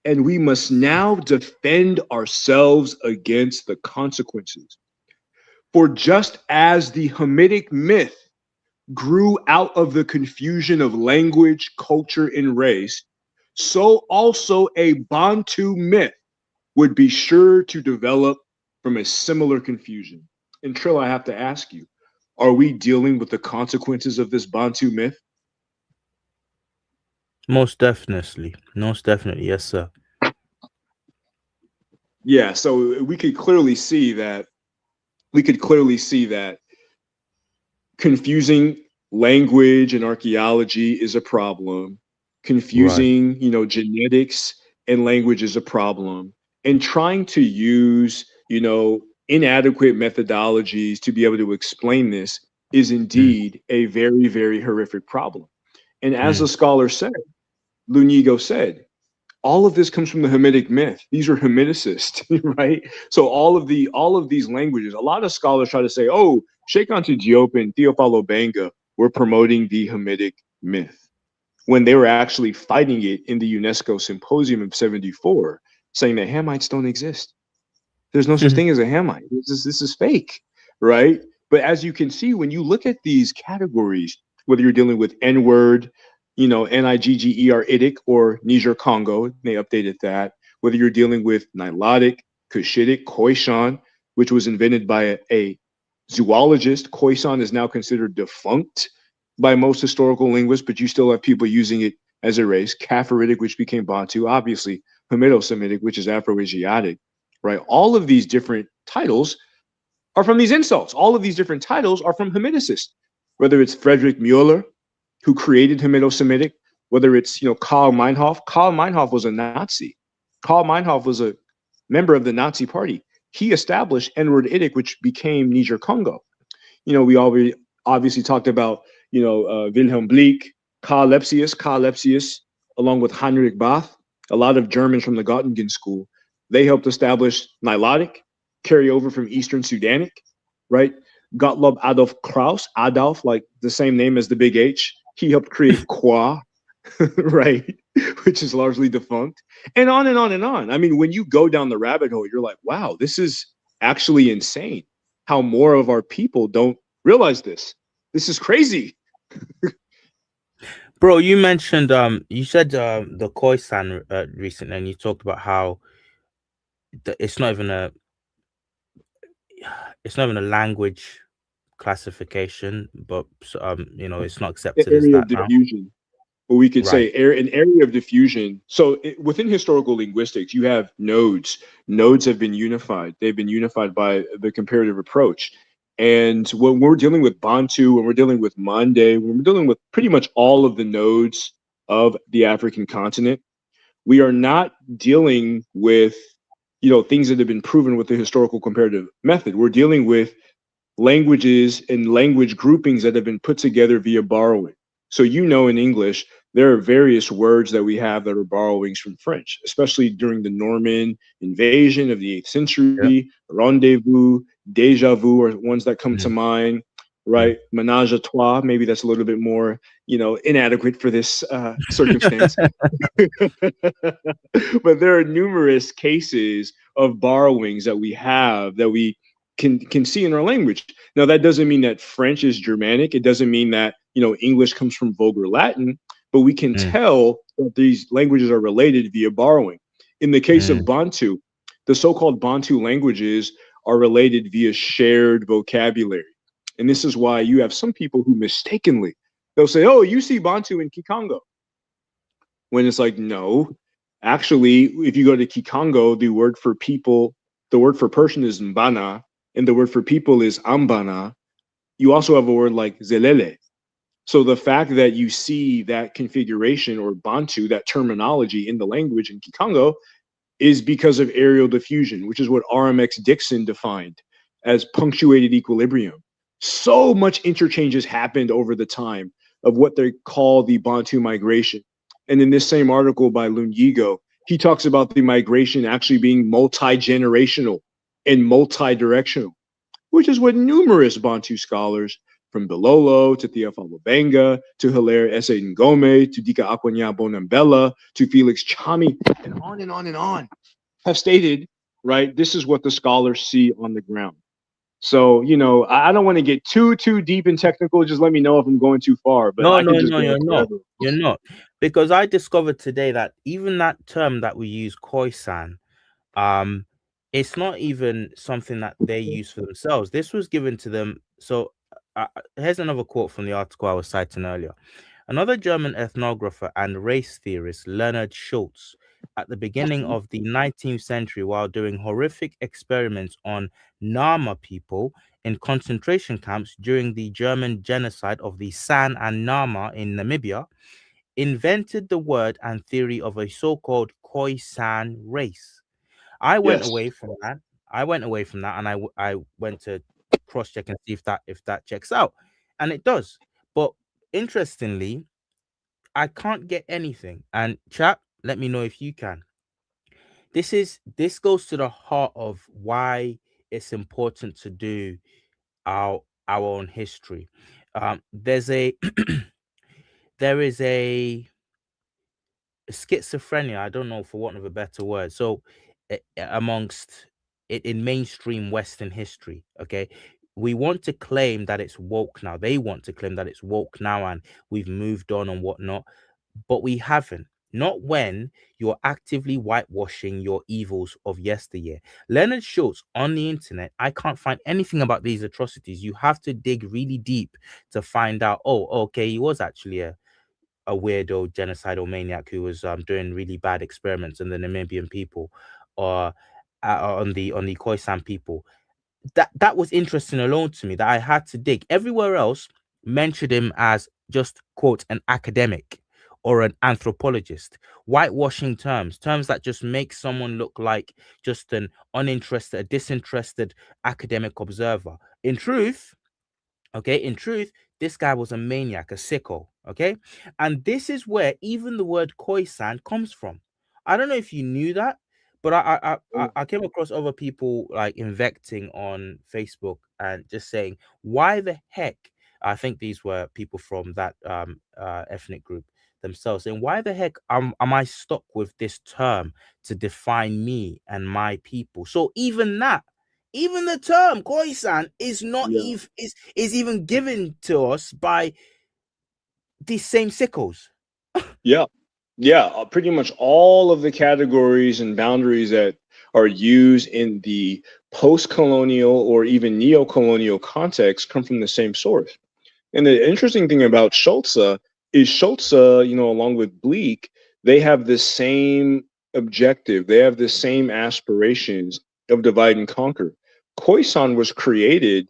and we must now defend ourselves against the consequences. For just as the Hamitic myth grew out of the confusion of language, culture, and race, so also a Bantu myth would be sure to develop from a similar confusion. And Trill, I have to ask you, are we dealing with the consequences of this Bantu myth? Most definitely. Most definitely. Yes, sir. Yeah, so we could clearly see that confusing language and archaeology is a problem. Right. Confusing, genetics and language is a problem. And trying to use, inadequate methodologies to be able to explain this is Mm, indeed a very, very horrific problem. And as the mm, scholar said, Lunigo said, all of this comes from the Hamitic myth. These are Hamiticists, right? So all of these languages, a lot of scholars try to say, oh, Sheikh Anta Diop and Theophilo Banga were promoting the Hamitic myth when they were actually fighting it in the UNESCO Symposium of 74, saying that Hamites don't exist. There's no such thing as a Hamite. This is fake, right? But as you can see, when you look at these categories, whether you're dealing with N word, Nigger Idic or Niger Congo, they updated that. Whether you're dealing with Nilotic, Cushitic, Khoisan, which was invented by a zoologist. Khoisan is now considered defunct by most historical linguists, but you still have people using it as a race. Caphoritic, which became Bantu, obviously Hamido-Semitic, which is Afro-Asiatic, right? All of these different titles are from these insults. All of these different titles are from Hamiticists, whether it's Frederick Mueller, who created Hamido-Semitic, whether it's Karl Meinhof. Karl Meinhof was a Nazi. Karl Meinhof was a member of the Nazi Party. He established N-word Idic, which became Niger Congo. We already obviously talked about Wilhelm Bleek, Karl Lepsius, along with Heinrich Bath, a lot of Germans from the Göttingen school. They helped establish Nilotic, carry over from Eastern Sudanic, right? Gottlob Adolf Kraus, Adolf, like the same name as the big H. He helped create Kwa, right? Which is largely defunct, and on and on and on. I mean, when you go down the rabbit hole, you're like, wow, this is actually insane how more of our people don't realize this. This is crazy. Bro, you mentioned you said the Khoisan recently, and you talked about how it's not even a language classification, but it's not An accepted as area that of now. diffusion, or we could Right. say an area of diffusion. So within historical linguistics, you have nodes. Nodes have been unified. They've been unified by the comparative approach. And when we're dealing with Bantu, when we're dealing with Mande, when we're dealing with pretty much all of the nodes of the African continent, we are not dealing with things that have been proven with the historical comparative method. We're dealing with languages and language groupings that have been put together via borrowing. So, in English, there are various words that we have that are borrowings from French, especially during the Norman invasion of the 8th Yeah. century. Rendezvous, deja vu are ones that come to Mm, mind, mm. right? Menage a trois, maybe that's a little bit more, inadequate for this circumstance. But there are numerous cases of borrowings that we have that we can see in our language. Now, that doesn't mean that French is Germanic. It doesn't mean that English comes from Vulgar Latin, but we can Mm, tell that these languages are related via borrowing. In the case of mm. Bantu, the so-called Bantu languages are related via shared vocabulary, and this is why you have some people who mistakenly they'll say, "Oh, you see Bantu in Kikongo," when it's like, no. Actually, if you go to Kikongo, the word for people, the word for person is mbana, and the word for people is ambana. You also have a word like zelele. So the fact that you see that configuration or Bantu, that terminology in the language in Kikongo, is because of aerial diffusion, which is what RMX Dixon defined as punctuated equilibrium. So much interchanges happened over the time of what they call the Bantu migration. And in this same article by Lunyigo, he talks about the migration actually being multi-generational and multi-directional, which is what numerous Bantu scholars, from Bilolo to Theophilo Benga to Hilaire Esse Ngome to Dika Akwanya Bonambella to Felix Chami, and on and on and on, have stated, right? This is what the scholars see on the ground. So, I don't want to get too deep and technical. Just let me know if I'm going too far, but No, I could no, just no, go on you're not. forever. You're not. Because I discovered today that even that term that we use, Khoisan, um, it's not even something that they use for themselves. This was given to them. So here's another quote from the article I was citing earlier. Another German ethnographer and race theorist, Leonard Schultz, at the beginning of the 19th century, while doing horrific experiments on Nama people in concentration camps during the German genocide of the San and Nama in Namibia, invented the word and theory of a so-called Khoisan race. I went Yes. away from that. I went away from that, and I went to cross check and see if that checks out, and it does. But interestingly, I can't get anything. And chat, let me know if you can. This goes to the heart of why it's important to do our own history. There's a there is a schizophrenia, I don't know, for want of a better word, so amongst it in mainstream Western history, okay, we want to claim that it's woke now, they want to claim that it's woke now and we've moved on and whatnot, but we haven't. Not when you're actively whitewashing your evils of yesteryear. Leonard Schultz on the internet, I can't find anything about these atrocities. You have to dig really deep to find out, oh, okay, he was actually a weirdo genocidal maniac who was doing really bad experiments on the Namibian people or on the Khoisan people. That was interesting alone to me that I had to dig. Everywhere else mentioned him as just quote an academic or an anthropologist, whitewashing terms that just make someone look like just an uninterested, a disinterested academic observer. In truth, this guy was a maniac, a sicko. Okay. And this is where even the word Khoisan comes from. I don't know if you knew that, but I came across other people like invecting on Facebook and just saying, why the heck? I think these were people from that ethnic group themselves saying, why the heck am I stuck with this term to define me and my people? So even that, even the term Khoisan is not Yeah. even is even given to us by these same sickles. Yeah. Yeah. Pretty much all of the categories and boundaries that are used in the post colonial or even neo colonial context come from the same source. And the interesting thing about Schulze is Schulze, along with Bleak, they have the same objective. They have the same aspirations of divide and conquer. Khoisan was created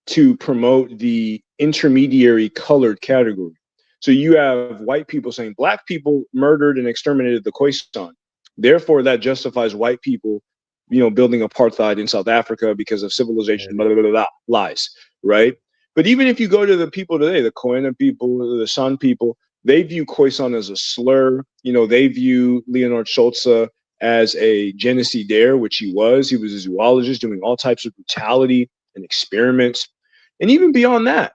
to promote the intermediary colored category. So you have white people saying black people murdered and exterminated the Khoisan. Therefore, that justifies white people, building apartheid in South Africa because of civilization, blah, blah, blah, blah, lies, right? But even if you go to the people today, the Koena people, the San people, they view Khoisan as a slur. They view Leonard Schulze as a genocidaire, which he was. He was a zoologist doing all types of brutality and experiments. And even beyond that,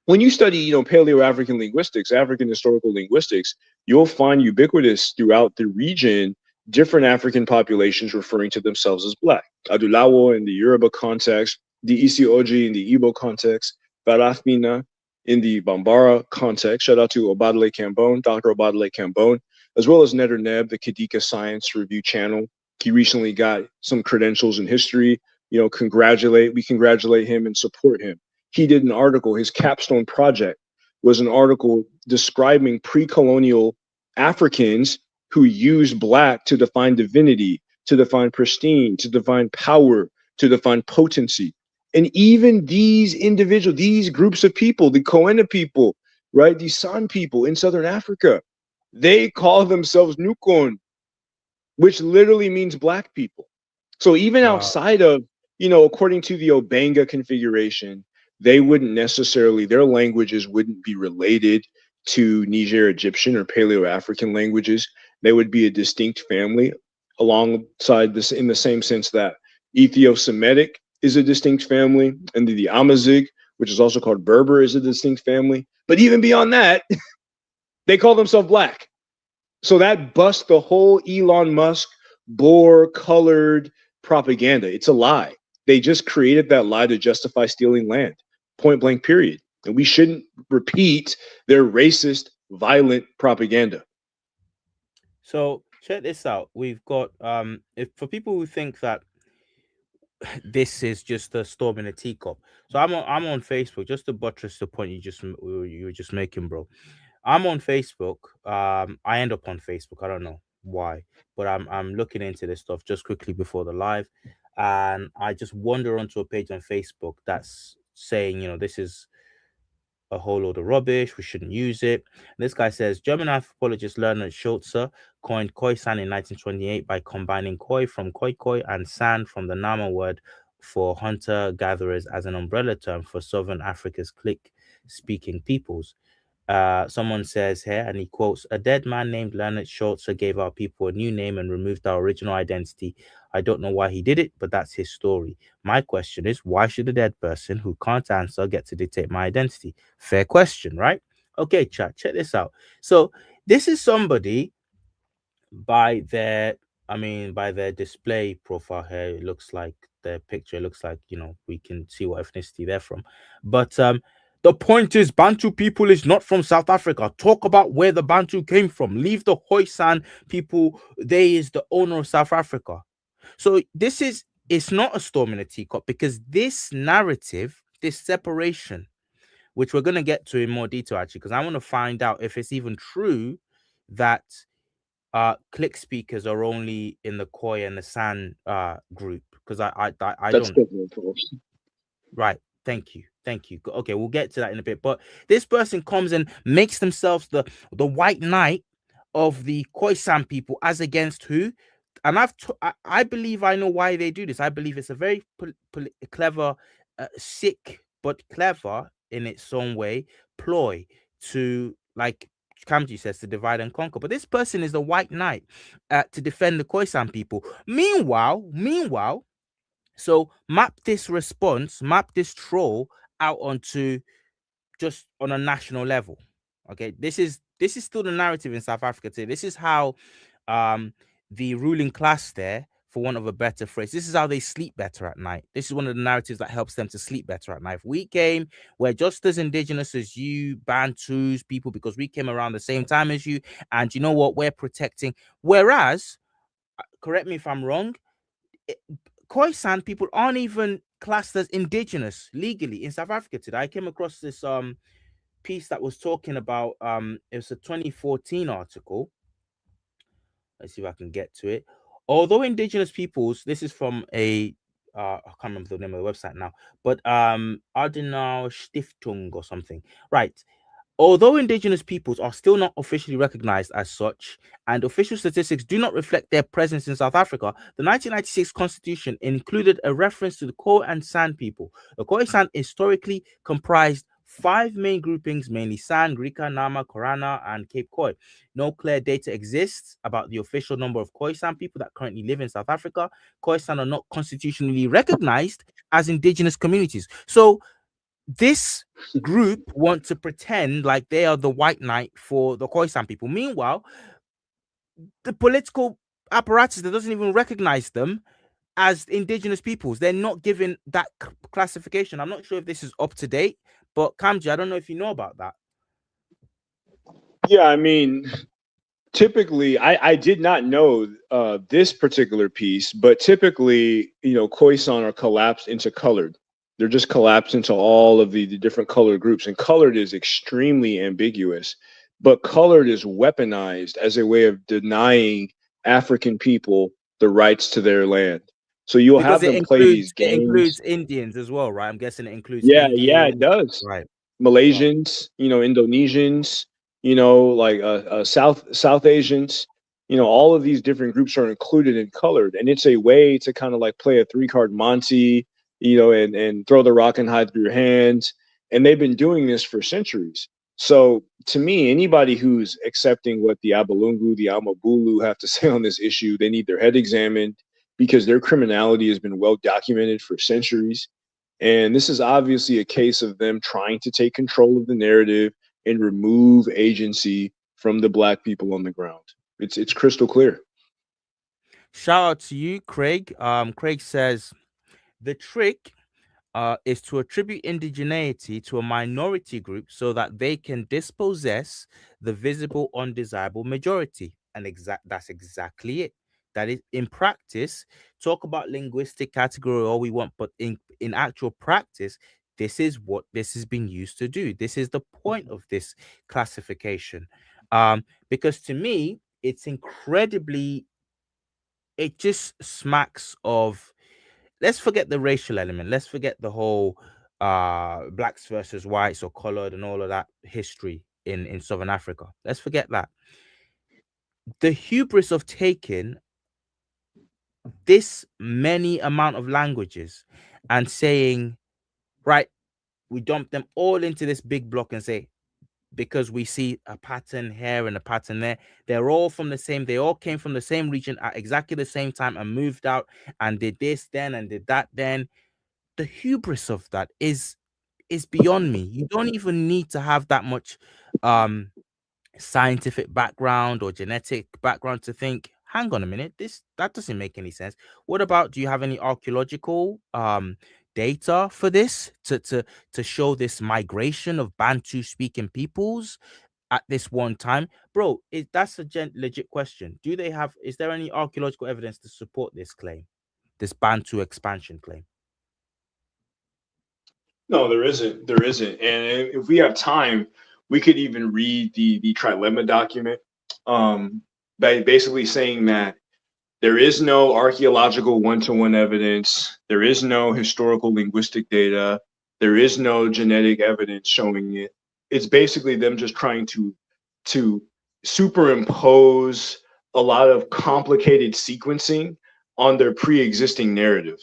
when you study, Paleo-African linguistics, African historical linguistics, you'll find ubiquitous throughout the region different African populations referring to themselves as Black. Adulawo in the Yoruba context, the Isioji in the Igbo context, Barafina in the Bambara context. Shout out to Obadale Cambone, Dr. Obadale Cambone, as well as Neder Neb, the Kadika Science Review channel. He recently got some credentials in history. We congratulate him and support him. He did an article, his capstone project was an article describing pre-colonial Africans who used Black to define divinity, to define pristine, to define power, to define potency. And even these individuals, these groups of people, the Koena people, right, the San people in Southern Africa, they call themselves Nukon. which literally means black people. So even Wow. outside of, according to the Obenga configuration, they wouldn't necessarily, their languages wouldn't be related to Niger Egyptian or Paleo African languages. They would be a distinct family alongside this, in the same sense that Ethio Semitic is a distinct family, and the Amazigh, which is also called Berber, is a distinct family. But even beyond that, they call themselves black. So that busts the whole Elon Musk Boer colored propaganda. It's a lie. They just created that lie to justify stealing land, point blank, period. And we shouldn't repeat their racist, violent propaganda. So check this out. We've got if for people who think that this is just a storm in a teacup. So I'm on Facebook just to buttress the point you were just making, bro. I'm on Facebook. I end up on Facebook. I don't know why, but I'm looking into this stuff just quickly before the live, and I just wander onto a page on Facebook that's saying, this is a whole load of rubbish. We shouldn't use it. And this guy says German anthropologist Leonard Schulze coined koi san in 1928 by combining koi from koi koi and san from the Nama word for hunter gatherers as an umbrella term for Southern Africa's click speaking peoples. Someone says here, and he quotes, a dead man named Leonard Schultz gave our people a new name and removed our original identity. I don't know why he did it, but that's his story. My question is, why should a dead person who can't answer get to dictate my identity? Fair question, right? Okay, chat, check this out. So, this is somebody by their by their display profile here, it looks like their picture, it looks like, we can see what ethnicity they're from. But the point is, Bantu people is not from South Africa. Talk about where the Bantu came from. Leave the Khoisan people. They is the owner of South Africa. So it's not a storm in a teacup, because this narrative, this separation, which we're going to get to in more detail actually, because I want to find out if it's even true that click speakers are only in the Koi and the San group, because I That's don't. definitely false. Right. Thank you. Thank you. Okay, we'll get to that in a bit. But this person comes and makes themselves the white knight of the Khoisan people, as against who? And I believe I know why they do this. I believe it's a very clever, sick but clever in its own way ploy to, like Kamji says, to divide and conquer. But this person is the white knight to defend the Khoisan people. Meanwhile, so map this response, map this troll out onto just on a national level. Okay, this is still the narrative in South Africa today. This is how the ruling class there, for want of a better phrase, this is how they sleep better at night. This is one of the narratives that helps them to sleep better at night. If we came, we're just as indigenous as you, Bantus people, because we came around the same time as you, and you know what? We're protecting. Whereas, correct me if I'm wrong, Khoisan people aren't even classed as indigenous legally in South Africa today. I came across this piece that was talking about it was a 2014 article. Let's see if I can get to it. Although indigenous peoples, this is from a I can't remember the name of the website now, but Adenauer Stiftung or something. Right. Although indigenous peoples are still not officially recognized as such, and official statistics do not reflect their presence in South Africa, the 1996 constitution included a reference to the Khoi and San people. The Khoi San historically comprised 5 main groupings, mainly San, Grika, Nama, Korana, and Cape Khoi. No clear data exists about the official number of Khoi San people that currently live in South Africa. Khoi San are not constitutionally recognized as indigenous communities. So this group want to pretend like they are the white knight for the Khoisan people. Meanwhile, the political apparatus that doesn't even recognize them as indigenous peoples, they're not given that classification. I'm not sure if this is up to date, but Kamji, I don't know if you know about that. Yeah, I mean, typically, I did not know this particular piece, but typically, Khoisan are collapsed into colored. They're just collapsed into all of the different colored groups, and colored is extremely ambiguous. But colored is weaponized as a way of denying African people the rights to their land. So you'll Because have it them play these includes it games. includes Indians as well, right? I'm guessing it includes Yeah, it Indians. does. Right. Right. Malaysians, Indonesians, like South Asians, all of these different groups are included and colored, and it's a way to kind of like play a three-card Monty, and throw the rock and hide through your hands. And they've been doing this for centuries. So to me, anybody who's accepting what the Abalungu, the Amabulu have to say on this issue, they need their head examined because their criminality has been well documented for centuries. And this is obviously a case of them trying to take control of the narrative and remove agency from the black people on the ground. It's crystal clear. Shout out to you, Craig. Craig says the trick is to attribute indigeneity to a minority group so that they can dispossess the visible, undesirable majority. And that's exactly it. That is, in practice, talk about linguistic category all we want, but in actual practice, this is what this has been used to do. This is the point of this classification. Because to me, it's incredibly, it just smacks of, let's forget the racial element. Let's forget the whole blacks versus whites or colored and all of that history in Southern Africa. Let's forget that. The hubris of taking this many amount of languages and saying, right, we dump them all into this big block and say, because we see a pattern here and a pattern there, they're all from the same, they all came from the same region at exactly the same time and moved out and did this then and did that then. The hubris of that is beyond me. You don't even need to have that much scientific background or genetic background to think, hang on a minute, that doesn't make any sense. What about, do you have any archaeological data for this to show this migration of Bantu speaking peoples at this one time? Bro, that's a legit question. Do they have, is there any archaeological evidence to support this claim, this Bantu expansion claim? No, there isn't. There isn't. And if we have time, we could even read the trilemma document, by basically saying that there is no archaeological one-to-one evidence, there is no historical linguistic data, there is no genetic evidence showing it. It's basically them just trying to superimpose a lot of complicated sequencing on their pre-existing narrative,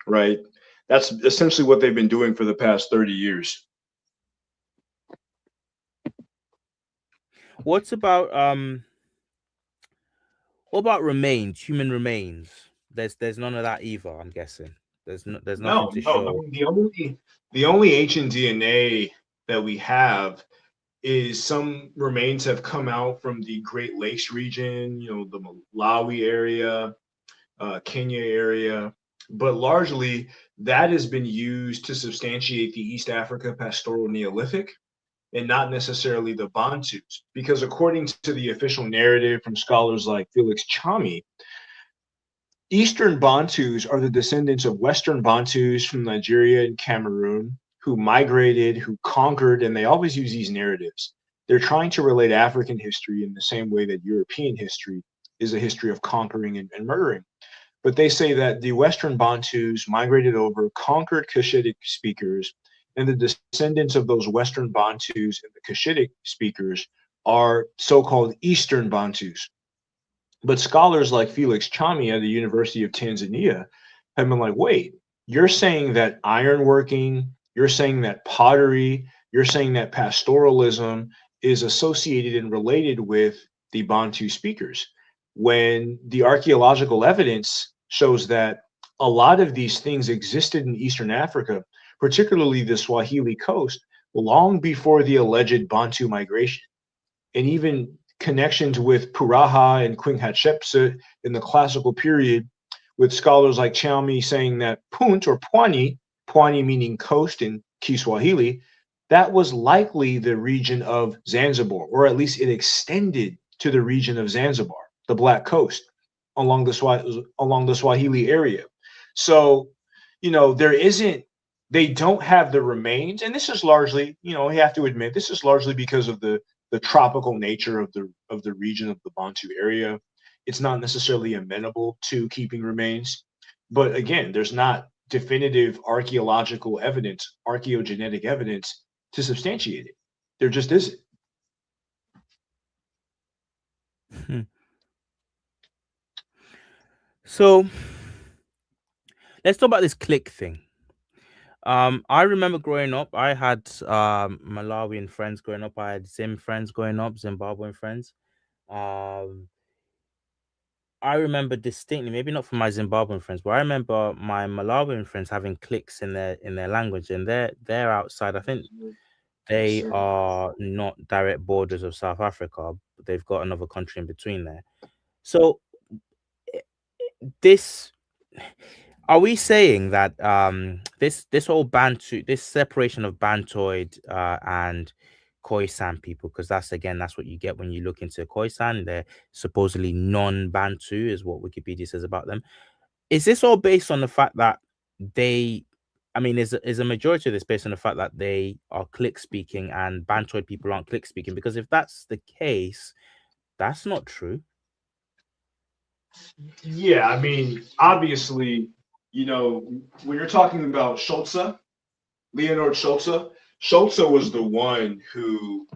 right? That's essentially what they've been doing for the past 30 years. What about what about remains, human remains? There's none of that either, I'm guessing. There's nothing No, to no. I show. mean, the only ancient DNA that we have is some remains have come out from the Great Lakes region, the Malawi area, Kenya area, but largely that has been used to substantiate the East Africa pastoral Neolithic and not necessarily the Bantus. Because according to the official narrative from scholars like Felix Chami, Eastern Bantus are the descendants of Western Bantus from Nigeria and Cameroon who migrated, who conquered, and they always use these narratives. They're trying to relate African history in the same way that European history is a history of conquering and murdering. But they say that the Western Bantus migrated over, conquered Cushitic speakers, and the descendants of those Western Bantus and the Cushitic speakers are so-called Eastern Bantus. But scholars like Felix Chami at the University of Tanzania have been like, wait, you're saying that ironworking, you're saying that pottery, you're saying that pastoralism is associated and related with the Bantu speakers, when the archaeological evidence shows that a lot of these things existed in Eastern Africa, particularly the Swahili coast, long before the alleged Bantu migration. And even connections with Puraha and Queen Hatshepsut in the classical period, with scholars like Chalmi saying that Punt or Pwani meaning coast in Kiswahili, that was likely the region of Zanzibar, or at least it extended to the region of Zanzibar, the Black Coast, along the Swahili area. So, there isn't, they don't have the remains, and this is largely, we have to admit, this is largely because of the tropical nature of the region of the Bantu area. It's not necessarily amenable to keeping remains, but again, there's not definitive archaeological evidence, archaeogenetic evidence to substantiate it. There just isn't. So let's talk about this click thing. I remember growing up, I had Malawian friends growing up, I had Zim friends growing up, Zimbabwean friends. Um, I remember distinctly, maybe not from my Zimbabwean friends, but I remember my Malawian friends having clicks in their language, and they're outside. I think they are not direct borders of South Africa, but they've got another country in between there. So this are we saying that this whole Bantu, this separation of Bantoid and Khoisan people, because that's what you get when you look into Khoisan, they're supposedly non-Bantu is what Wikipedia says about them. Is this all based on the fact that they, I mean, is a majority of this based on the fact that they are click speaking and Bantoid people aren't click speaking? Because if that's the case, that's not true. Yeah, I mean, obviously, you know, when you're talking about Schulze, Leonard Schulze, Schulze was the one who,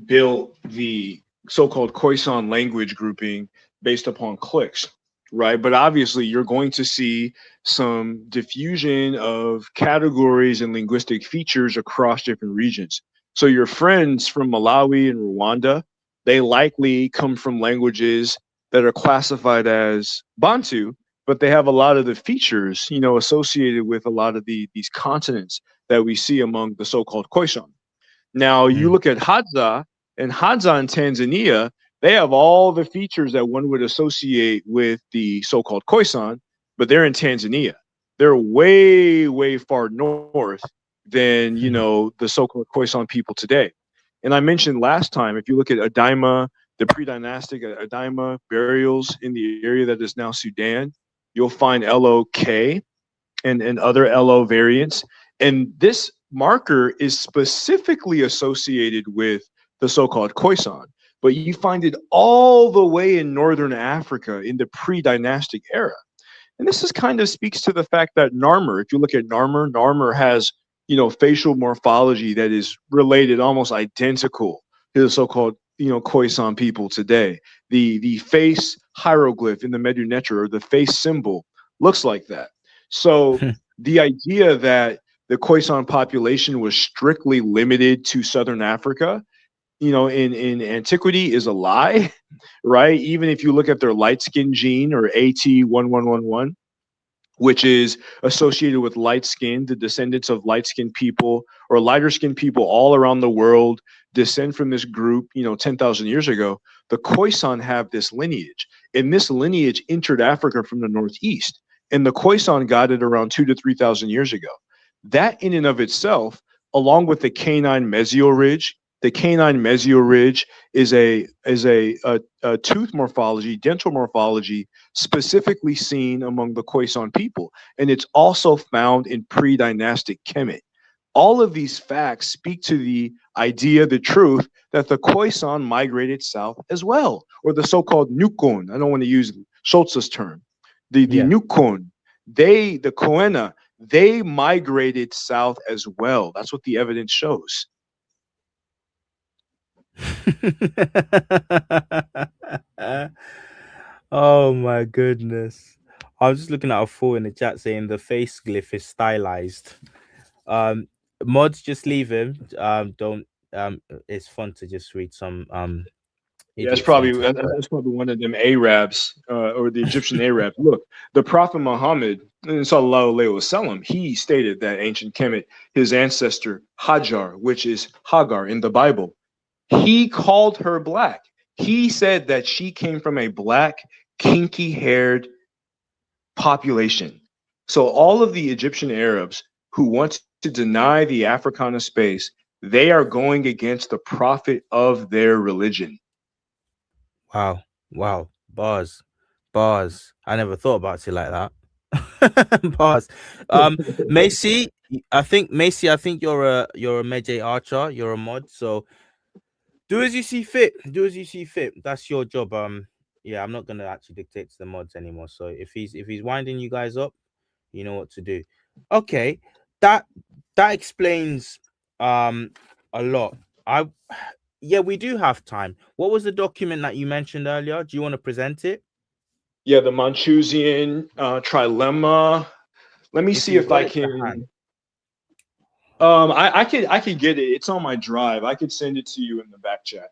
built the so-called Khoisan language grouping based upon clicks, right? But obviously, you're going to see some diffusion of categories and linguistic features across different regions. So your friends from Malawi and Rwanda, they likely come from languages that are classified as Bantu, but they have a lot of the features, associated with a lot of these continents that we see among the so-called Khoisan. Now you Mm. look at Hadza in Tanzania, they have all the features that one would associate with the so-called Khoisan, but they're in Tanzania. They're way, way far north than, the so-called Khoisan people today. And I mentioned last time, if you look at Adaima, the pre-dynastic Adaima burials in the area that is now Sudan, you'll find LOK and other LO variants. And this marker is specifically associated with the so-called Khoisan, but you find it all the way in northern Africa in the pre-dynastic era. And this is kind of speaks to the fact that Narmer, if you look at Narmer has, facial morphology that is related almost identical to the so-called, Khoisan people today. The face hieroglyph in the Medu Neter, or the face symbol, looks like that. So the idea that the Khoisan population was strictly limited to Southern Africa, in antiquity is a lie, right? Even if you look at their light skin gene, or AT1111, which is associated with light skin, the descendants of light skinned people or lighter skinned people all around the world descend from this group, 10,000 years ago. The Khoisan have this lineage, and this lineage entered Africa from the northeast. And the Khoisan got it around 2 to 3,000 years ago. That, in and of itself, along with the canine mesial ridge, the canine mesial ridge is a tooth morphology, dental morphology specifically seen among the Khoisan people, and it's also found in pre-dynastic Kemet. All of these facts speak to the idea, the truth, that the Khoisan migrated south as well, or the so-called Nukon. I don't want to use Schultz's term. The Yeah. Nukon, the Koena, they migrated south as well. That's what the evidence shows. Oh my goodness. I was just looking at a fool in the chat saying the face glyph is stylized. Um Mods, just leave him. Don't it's fun to just read some Yeah, it's idiot probably saying something. that's probably one of them Arabs, or the Egyptian Arabs. Look, the Prophet Muhammad, sallallahu alaihi wasallam, he stated that ancient Kemet, his ancestor Hajar, which is Hagar in the Bible, he called her black. He said that she came from a black, kinky-haired population. So all of the Egyptian Arabs who want to deny the Africana space, they are going against the prophet of their religion. Wow. Wow. Bars. Bars. I never thought about it like that. Bars. Macy, I think you're a Medjay archer, you're a mod, so do as you see fit. Do as you see fit. That's your job. Yeah, I'm not gonna actually dictate to the mods anymore. So if he's winding you guys up, you know what to do. Okay, that that explains a lot. I Yeah, we do have time. What was the document that you mentioned earlier? Do you want to present it? Yeah, the Manchusian trilemma. Let me If see you've if got I it to hand. can. I could get it. It's on my drive. I could send it to you in the back chat.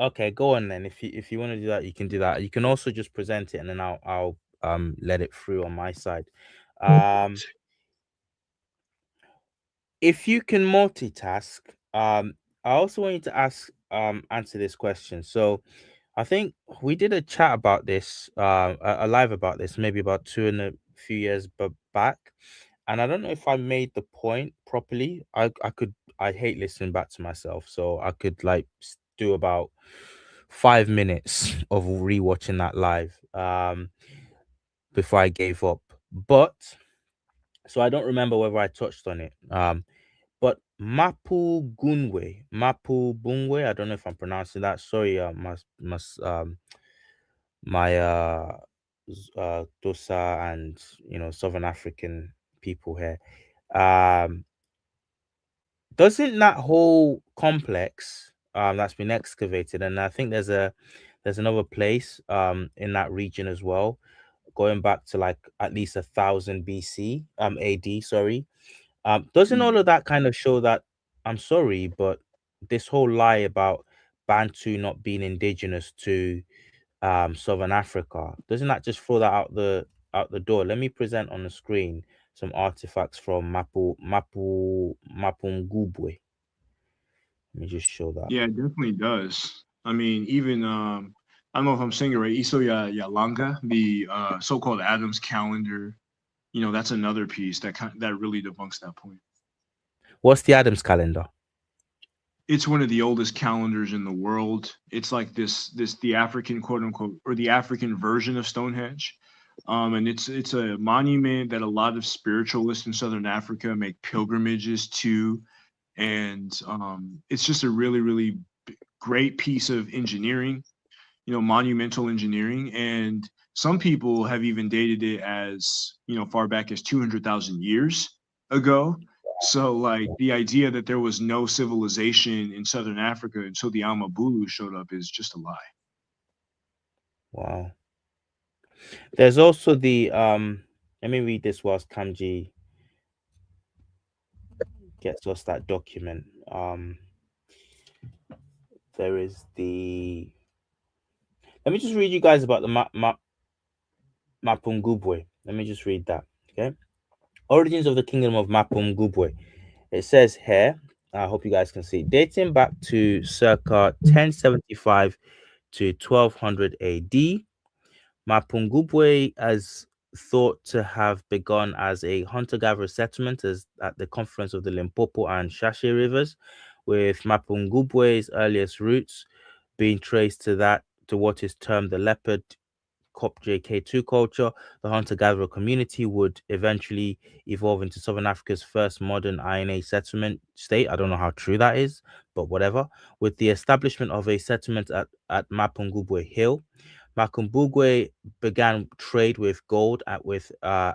Okay, go on then. If you want to do that, you can do that. You can also just present it, and then I'll let it through on my side. Um, if you can multitask, I also want you to answer this question. So I think we did a chat about this, a live about this, maybe about two and a few years back, and I don't know if I made the point properly. I hate listening back to myself, so I could like do about 5 minutes of rewatching that live before I gave up. But so I don't remember whether I touched on it. But Mapu Bungwe. I don't know if I'm pronouncing that. Sorry, my Dosa and Southern African people here. Um, doesn't that whole complex that's been excavated, and I think there's another place in that region as well, going back to like at least 1,000 BC AD. Sorry, doesn't all of that kind of show that, I'm sorry, but this whole lie about Bantu not being indigenous to Southern Africa, doesn't that just throw that out the door? Let me present on the screen some artifacts from Mapungubwe. Let me just show that. Yeah, it definitely does. I mean, even I don't know if I'm saying it right. Yalanga, the so-called Adams calendar. That's another piece that really debunks that point. What's the Adams calendar? It's one of the oldest calendars in the world. It's like this the African quote unquote or the African version of Stonehenge. And it's a monument that a lot of spiritualists in Southern Africa make pilgrimages to, and it's just a really great piece of engineering, monumental engineering. And some people have even dated it as, far back as 200,000 years ago. So, like, the idea that there was no civilization in Southern Africa until the Amabulu showed up is just a lie. Wow. There's also the let me read this whilst Kamji gets us that document. There is the let me just read you guys about the Mapungubwe. Let me just read that. Okay. Origins of the kingdom of Mapungubwe. It says here, I hope you guys can see, dating back to circa 1075 to 1200 AD. Mapungubwe is thought to have begun as a hunter-gatherer settlement as at the confluence of the Limpopo and Shashe rivers, with Mapungubwe's earliest roots being traced to what is termed the leopard COP JK2 culture. The hunter gatherer community would eventually evolve into Southern Africa's first modern INA settlement state. I don't know how true that is, but whatever. With the establishment of a settlement at Mapungubwe Hill, Makumbugwe began trade with gold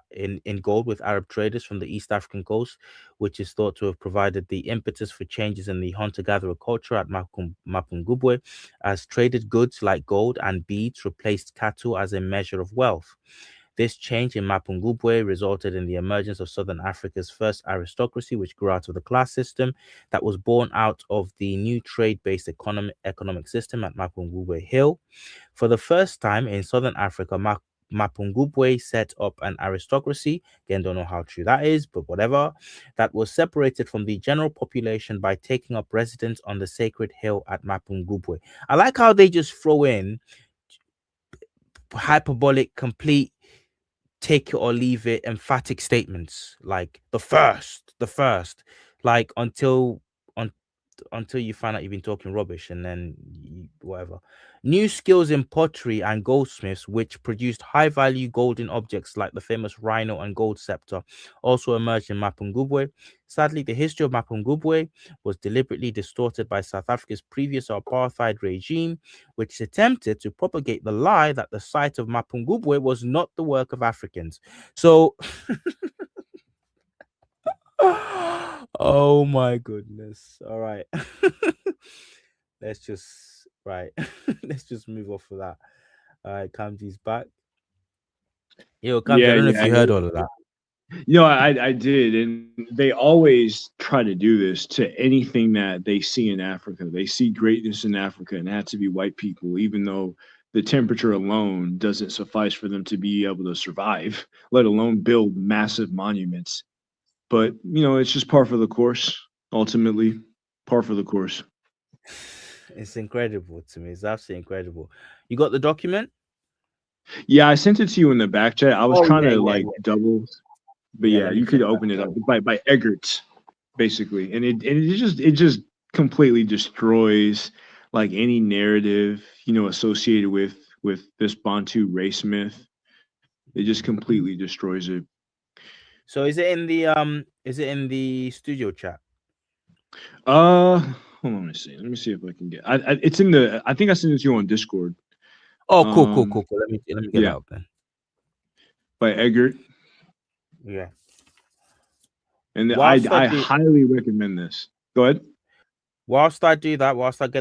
in gold with Arab traders from the East African coast, which is thought to have provided the impetus for changes in the hunter-gatherer culture at Mapungubwe, as traded goods like gold and beads replaced cattle as a measure of wealth. This change in Mapungubwe resulted in the emergence of Southern Africa's first aristocracy, which grew out of the class system that was born out of the new trade-based economic system at Mapungubwe Hill. For the first time in Southern Africa, Mapungubwe set up an aristocracy. Again, don't know how true that is, but whatever. That was separated from the general population by taking up residence on the sacred hill at Mapungubwe. I like how they just throw in hyperbolic, complete, take it or leave it, emphatic statements like the first, like until you find out you've been talking rubbish, and then whatever. New skills in pottery and goldsmiths, which produced high value golden objects like the famous rhino and gold scepter, also emerged in Mapungubwe. Sadly, the history of Mapungubwe was deliberately distorted by South Africa's previous apartheid regime, which attempted to propagate the lie that the site of Mapungubwe was not the work of Africans. So, oh my goodness. All right. Let's just right. Let's just move off of that. All right, Kamji's back. Yo, Kamji, I Yeah, don't know if yeah. you heard all of that. I did, and they always try to do this to anything that they see in Africa. They see greatness in Africa, and it has to be white people, even though the temperature alone doesn't suffice for them to be able to survive, let alone build massive monuments. But it's just par for the course. Ultimately, par for the course. It's incredible to me. It's absolutely incredible. You got the document? Yeah, I sent it to you in the back chat. I was Oh trying yeah, to yeah, like yeah. double, but Yeah, yeah, let me you could check that. open it up by Eggert, basically, and it just completely destroys like any narrative associated with this Bantu race myth. It just completely destroys it. So is it in the studio chat? Uh, hold on, let me see. Let me see if I can get. It's in the. I think I sent it to you on Discord. Oh, cool, cool, Um, cool, cool. Let me get that yeah, up then. by Eggert, Yeah. and I Whilst I I do highly recommend this. Go ahead. whilst I get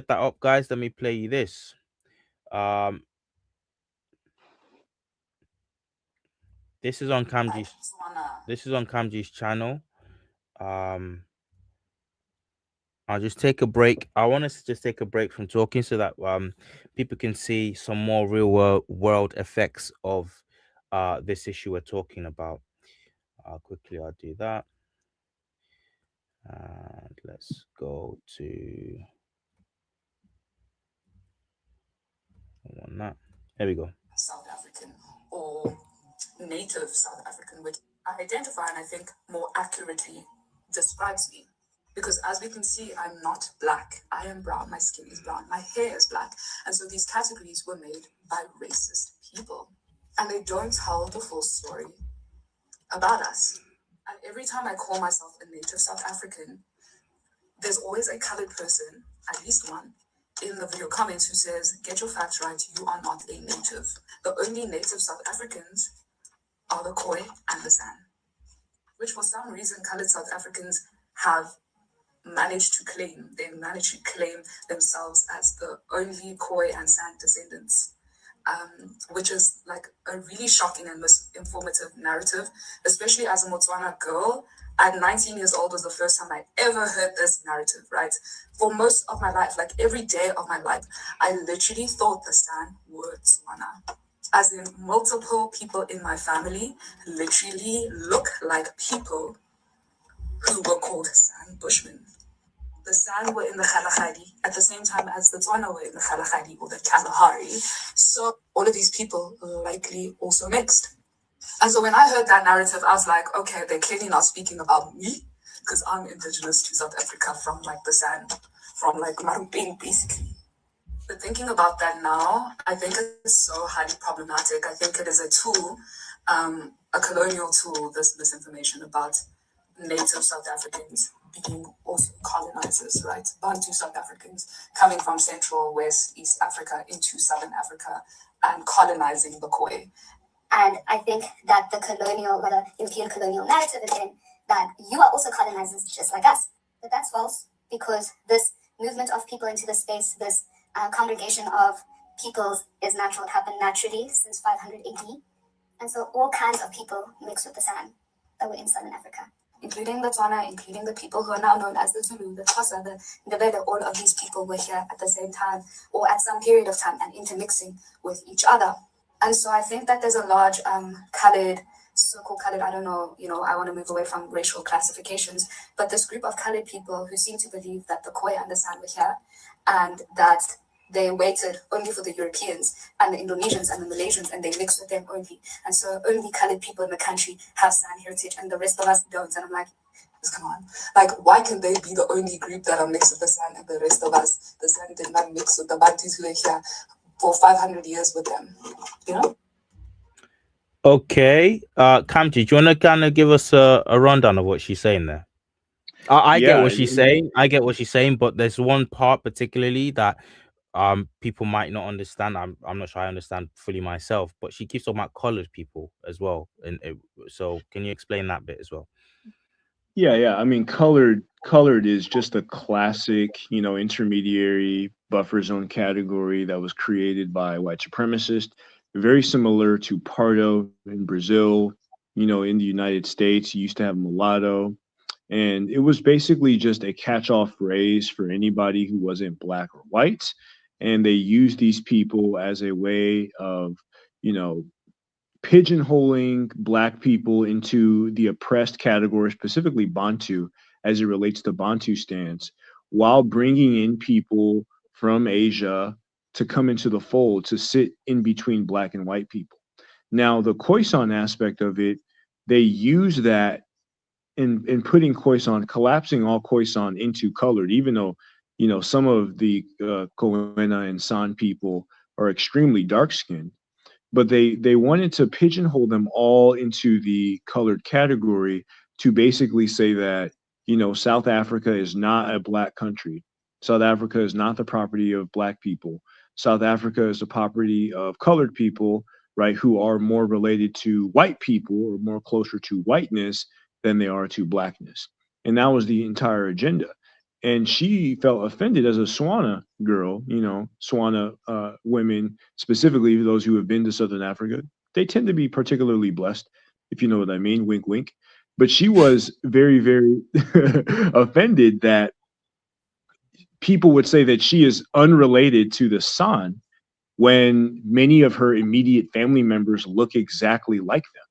that up, guys, let me play you this. Um, this is on Kamji's channel. Um, I'll just take a break. I want us to just take a break from talking so that people can see some more real world effects of this issue we're talking about. Quickly, I'll do that. And let's go to I want that. There we go. South African or native South African, which I identify and I think more accurately describes me. Because as we can see, I'm not black. I am brown. My skin is brown. My hair is black. And so these categories were made by racist people. And they don't tell the full story about us. And every time I call myself a native South African, there's always a colored person, at least one, in the video comments who says, get your facts right, you are not a native. The only native South Africans are the Khoi and the San, which for some reason colored South Africans have managed to claim. They managed to claim themselves as the only Khoi and San descendants, which is like a really shocking and misinformative narrative, especially as a Motswana girl. At 19 years old was the first time I ever heard this narrative, right? For most of my life, like every day of my life, I literally thought the San were Tswana. As in, multiple people in my family literally look like people who were called San Bushmen. The San were in the Kalahari at the same time as the Tswana were in the Kalahari or the Kalahari. So all of these people likely also mixed. And so when I heard that narrative, I was like, okay, they're clearly not speaking about me because I'm indigenous to South Africa from like the San, from like Marupeng basically. But thinking about that now, I think it's so highly problematic. I think it is a tool, a colonial tool, this misinformation about native South Africans being also colonizers, right? Bantu South Africans coming from Central, West, East Africa into Southern Africa and colonizing the Khoi. And I think that the colonial, or the European colonial narrative is in that you are also colonizers just like us. But that's false because this movement of people into the space, this congregation of peoples is natural. It happened naturally since 500 AD. And so all kinds of people mixed with the San that were in Southern Africa, including the Tswana, including the people who are now known as the Zulu, the Xhosa, the Ndebele. All of these people were here at the same time or at some period of time and intermixing with each other. And so I think that there's a large colored, so-called colored, I don't know, I want to move away from racial classifications, but this group of colored people who seem to believe that the Khoi and the San were here and that they waited only for the Europeans and the Indonesians and the Malaysians and they mixed with them only. And so only colored people in the country have San heritage and the rest of us don't. And I'm like, come on. Like, why can they be the only group that are mixed with the San and the rest of us? The San did not mix with the Bantus who were here for 500 years with them, you know? Okay. Kamji, do you want to kind of give us a rundown of what she's saying there? I get Yeah, what she's saying. I get what she's saying, but there's one part particularly that people might not understand. I'm not sure I understand fully myself, but she keeps talking about colored people as well. And so can you explain that bit as well? Yeah. I mean, colored is just a classic, intermediary buffer zone category that was created by white supremacists, very similar to Pardo in Brazil. In the United States, you used to have mulatto, and it was basically just a catch-all phrase for anybody who wasn't black or white, and they used these people as a way of, you know, pigeonholing black people into the oppressed category, specifically Bantu, as it relates to Bantu stance, while bringing in people from Asia to come into the fold to sit in between black and white people. Now, the Khoisan aspect of it, they use that in putting Khoisan, collapsing all Khoisan into colored, even though, some of the Koena and San people are extremely dark skinned, but they wanted to pigeonhole them all into the colored category to basically say that South Africa is not a black country. South Africa is not the property of black people. South Africa is the property of colored people, right, who are more related to white people or more closer to whiteness than they are to blackness. And that was the entire agenda. And she felt offended as a Swana girl, Swana women, specifically those who have been to Southern Africa. They tend to be particularly blessed, if you know what I mean. Wink, wink. But she was very, very offended that people would say that she is unrelated to the San when many of her immediate family members look exactly like them.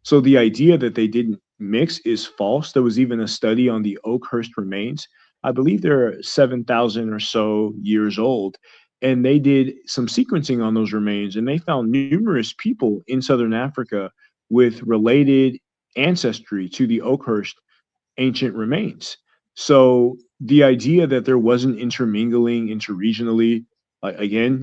So the idea that they didn't mix is false. There was even a study on the Oakhurst remains. I believe they're 7,000 or so years old. And they did some sequencing on those remains, and they found numerous people in Southern Africa with related ancestry to the Oakhurst ancient remains. So the idea that there wasn't intermingling interregionally, again,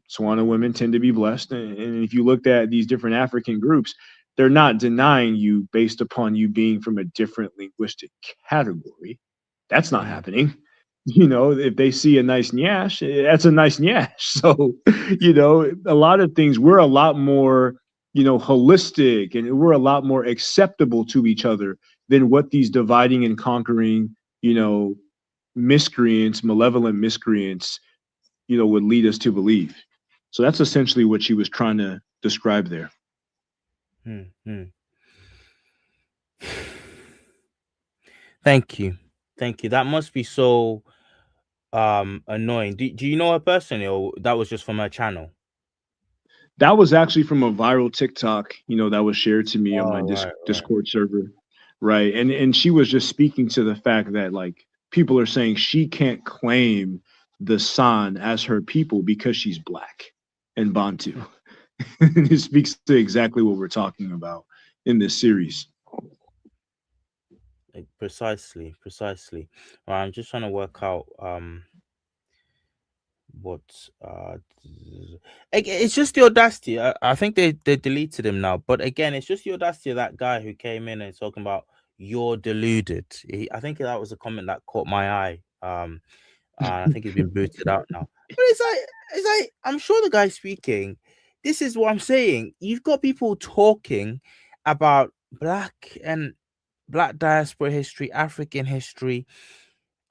Swana women tend to be blessed. And if you looked at these different African groups, they're not denying you based upon you being from a different linguistic category. That's not Mm, happening. If they see a nice nyash, that's a nice nyash. So, a lot of things, we're a lot more, holistic, and we're a lot more acceptable to each other than what these dividing and conquering, miscreants, malevolent miscreants, would lead us to believe. So that's essentially what she was trying to describe there. mm, mm. Thank you. Thank you. That must be so annoying. Do you know her personally, or that was just from her channel? That was actually from a viral TikTok, that was shared to me on my Oh, right, right. Discord server, right? And she was just speaking to the fact that like people are saying she can't claim the San as her people because she's black and Bantu. And it speaks to exactly what we're talking about in this series. Precisely, precisely. Right, I'm just trying to work out what it's just the audacity. I think they deleted him now, but again, it's just the audacity of that guy who came in and talking about you're deluded. I think that was a comment that caught my eye. And I think he's been booted out now. But it's like I'm sure the guy speaking. This is what I'm saying. You've got people talking about black diaspora history, African history,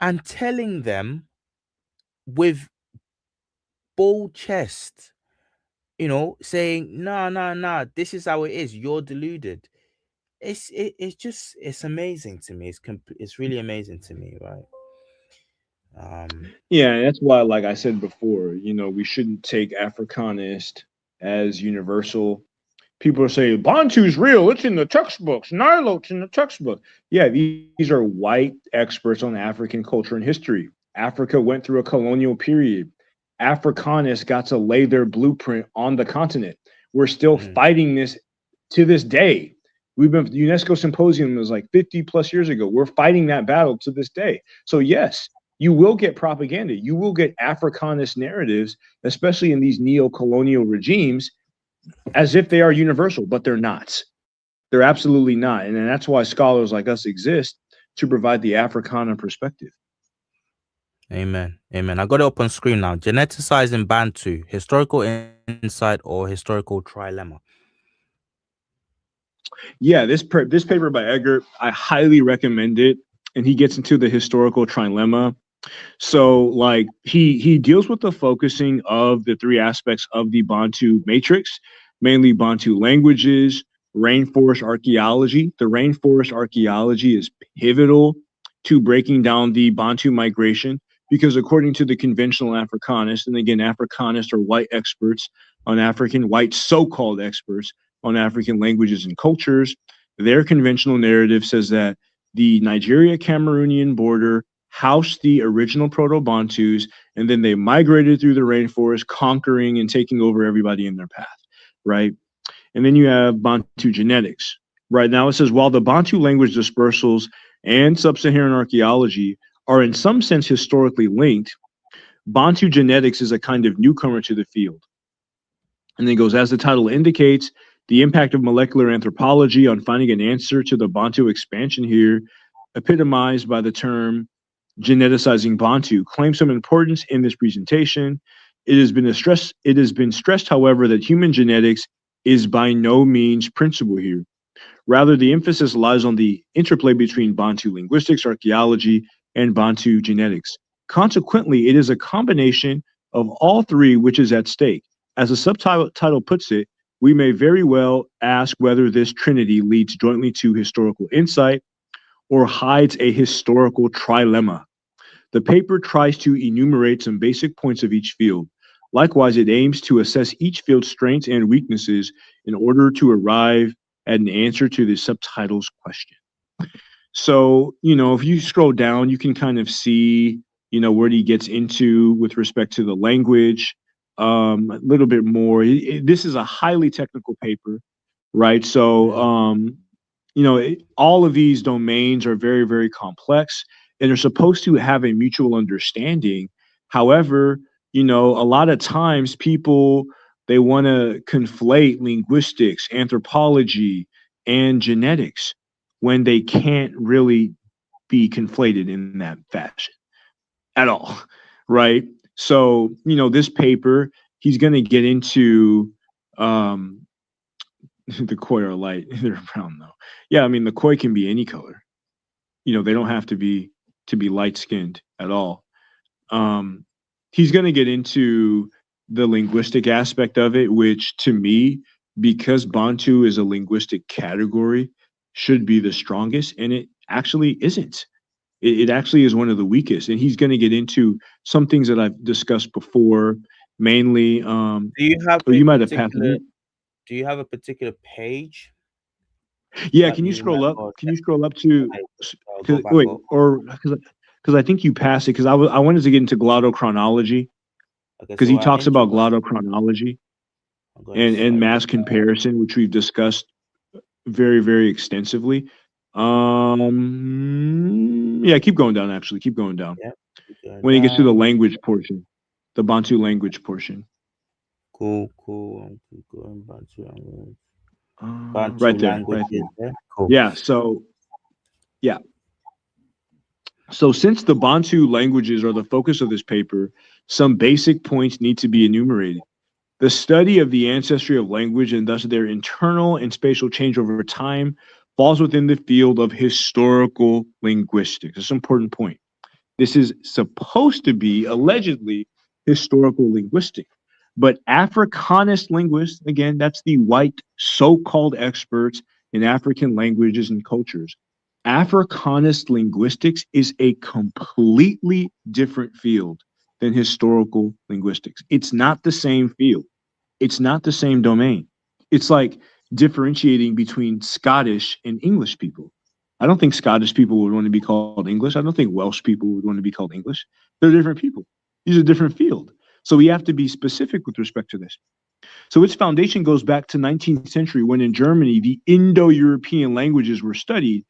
and telling them with bold chest, saying, no, no, no, this is how it is. You're deluded. It's just it's amazing to me. It's really amazing to me, right? Yeah, and that's why, like I said before, we shouldn't take Africanist as universal. People are saying Bantu's real. It's in the textbooks. Nilote's in the textbook. Yeah, these are white experts on African culture and history. Africa went through a colonial period. Africanists got to lay their blueprint on the continent. We're still Mhm. fighting this to this day. We've been UNESCO symposium was like 50 plus years ago. We're fighting that battle to this day. So yes, you will get propaganda. You will get Africanist narratives, especially in these neo-colonial regimes, as if they are universal, but they're not. They're absolutely not. And that's why scholars like us exist to provide the Africana perspective. Amen. Amen. I got it up on screen now. Geneticizing Bantu, historical insight or historical trilemma. Yeah, this paper by Edgar, I highly recommend it, and he gets into the historical trilemma. So like he deals with the focusing of the three aspects of the Bantu matrix, mainly Bantu languages, rainforest archaeology. The rainforest archaeology is pivotal to breaking down the Bantu migration because according to the conventional Africanists, and again, Africanists are white experts on African, white so-called experts on African languages and cultures. Their conventional narrative says that the Nigeria-Cameroonian border housed the original Proto-Bantus, and then they migrated through the rainforest, conquering and taking over everybody in their path, right? And then you have Bantu genetics. Right now, it says while the Bantu language dispersals and sub-Saharan archaeology are in some sense historically linked, Bantu genetics is a kind of newcomer to the field. And then it goes, as the title indicates, the impact of molecular anthropology on finding an answer to the Bantu expansion here, epitomized by the term geneticizing Bantu, claims some importance in this presentation. It has been stressed, however, that human genetics is by no means principal here. Rather, the emphasis lies on the interplay between Bantu linguistics, archaeology, and Bantu genetics. Consequently, it is a combination of all three which is at stake. As the subtitle puts it, we may very well ask whether this trinity leads jointly to historical insight or hides a historical trilemma. The paper tries to enumerate some basic points of each field. Likewise, it aims to assess each field's strengths and weaknesses in order to arrive at an answer to the subtitle's question. So, if you scroll down, you can kind of see, what he gets into with respect to the language, a little bit more. This is a highly technical paper, right? So, Mm. all of these domains are very, very complex and are supposed to have a mutual understanding. However, a lot of times people they want to conflate linguistics, anthropology, and genetics when they can't really be conflated in that fashion at all, right? So, this paper, he's going to get into um, the koi are light. They're brown though. Yeah, I mean the koi can be any color. They don't have to be light skinned at all. Um, he's going to get into the linguistic aspect of it, which to me, because Bantu is a linguistic category, should be the strongest, and it actually isn't. It actually is one of the weakest, and he's going to get into some things that I've discussed before, mainly. Do you have Or a you might have passed particular it. do you have a particular page Yeah, that can you you scroll up? remember? Can you scroll up to? Okay, so I'll go back Wait, up. or because I think you passed it because I wanted to get into glottochronology Okay, because so he I talks enter about one. glottochronology I'm going to and search. mass comparison, which we've discussed very, very extensively. Yeah, keep going down. Actually, keep going down Yeah, keep going when he gets to the down. language portion, the Bantu language portion. Cool, cool. I'm keep going. Right Bantu there, right languages. there. Yeah, cool. Yeah. So yeah. So since the Bantu languages are the focus of this paper, some basic points need to be enumerated. The study of the ancestry of language and thus their internal and spatial change over time falls within the field of historical linguistics. That's an important point. This is supposed to be allegedly historical linguistics. But Africanist linguists, again, that's the white so called experts in African languages and cultures. Africanist linguistics is a completely different field than historical linguistics. It's not the same field, it's not the same domain. It's like differentiating between Scottish and English people. I don't think Scottish people would want to be called English. I don't think Welsh people would want to be called English. They're different people. These are a different field. So we have to be specific with respect to this. So its foundation goes back to 19th century when in Germany the Indo-European languages were studied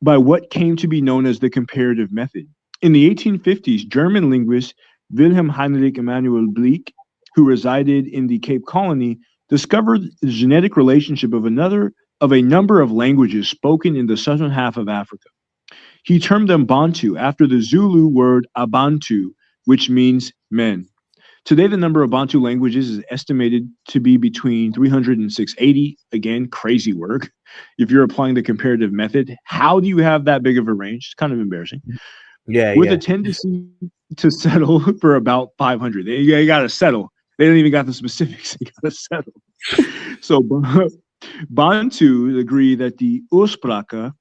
by what came to be known as the comparative method. In the 1850s, German linguist Wilhelm Heinrich Emanuel Bleek, who resided in the Cape Colony, discovered the genetic relationship of a number of languages spoken in the southern half of Africa. He termed them Bantu after the Zulu word Abantu, which means men. Today, the number of Bantu languages is estimated to be between 300 and 680. Again, crazy work. If you're applying the comparative method, how do you have that big of a range? It's kind of embarrassing. Yeah, With a yeah. tendency to settle for about 500. They got to settle. They don't even got the specifics. They got to settle. So Bantu agree that the Uspraka,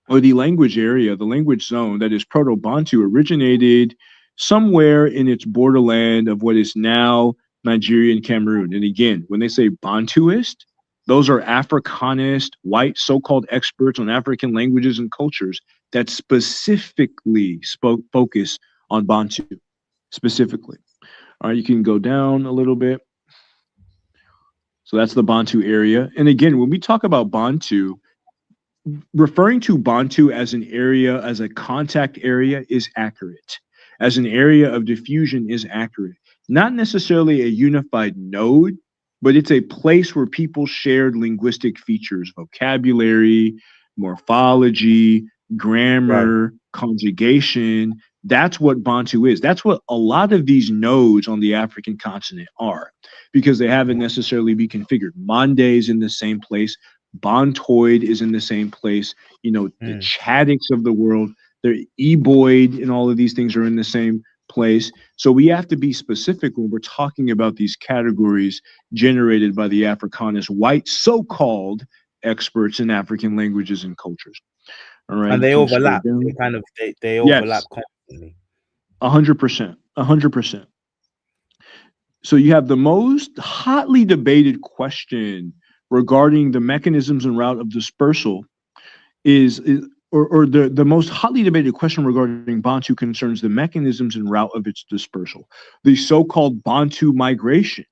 or the language area, the language zone that is Proto Bantu, originated somewhere in its borderland of what is now Nigeria and Cameroon. And again, when they say Bantuist, those are Africanist, white so called experts on African languages and cultures that specifically focus on Bantu, specifically. All right, you can go down a little bit. So that's the Bantu area. And again, when we talk about Bantu, referring to Bantu as an area, as a contact area, is accurate. As an area of diffusion is accurate. Not necessarily a unified node, but it's a place where people shared linguistic features, vocabulary, morphology, Right. grammar, conjugation. That's what Bantu is. That's what a lot of these nodes on the African continent are, because they haven't necessarily been configured. Mande is in the same place. Bontoid is in the same place. You know, the Mm. Chadics of the world, the Eboid and all of these things are in the same place. So we have to be specific when we're talking about these categories generated by the Afrikanist white so-called experts in African languages and cultures. All right, And you they can scroll overlap. down. They overlap Yes, constantly. 100%, 100%. So you have the most hotly debated question regarding the mechanisms and route of dispersal is or the most hotly debated question regarding Bantu concerns the mechanisms and route of its dispersal, the so-called Bantu migration.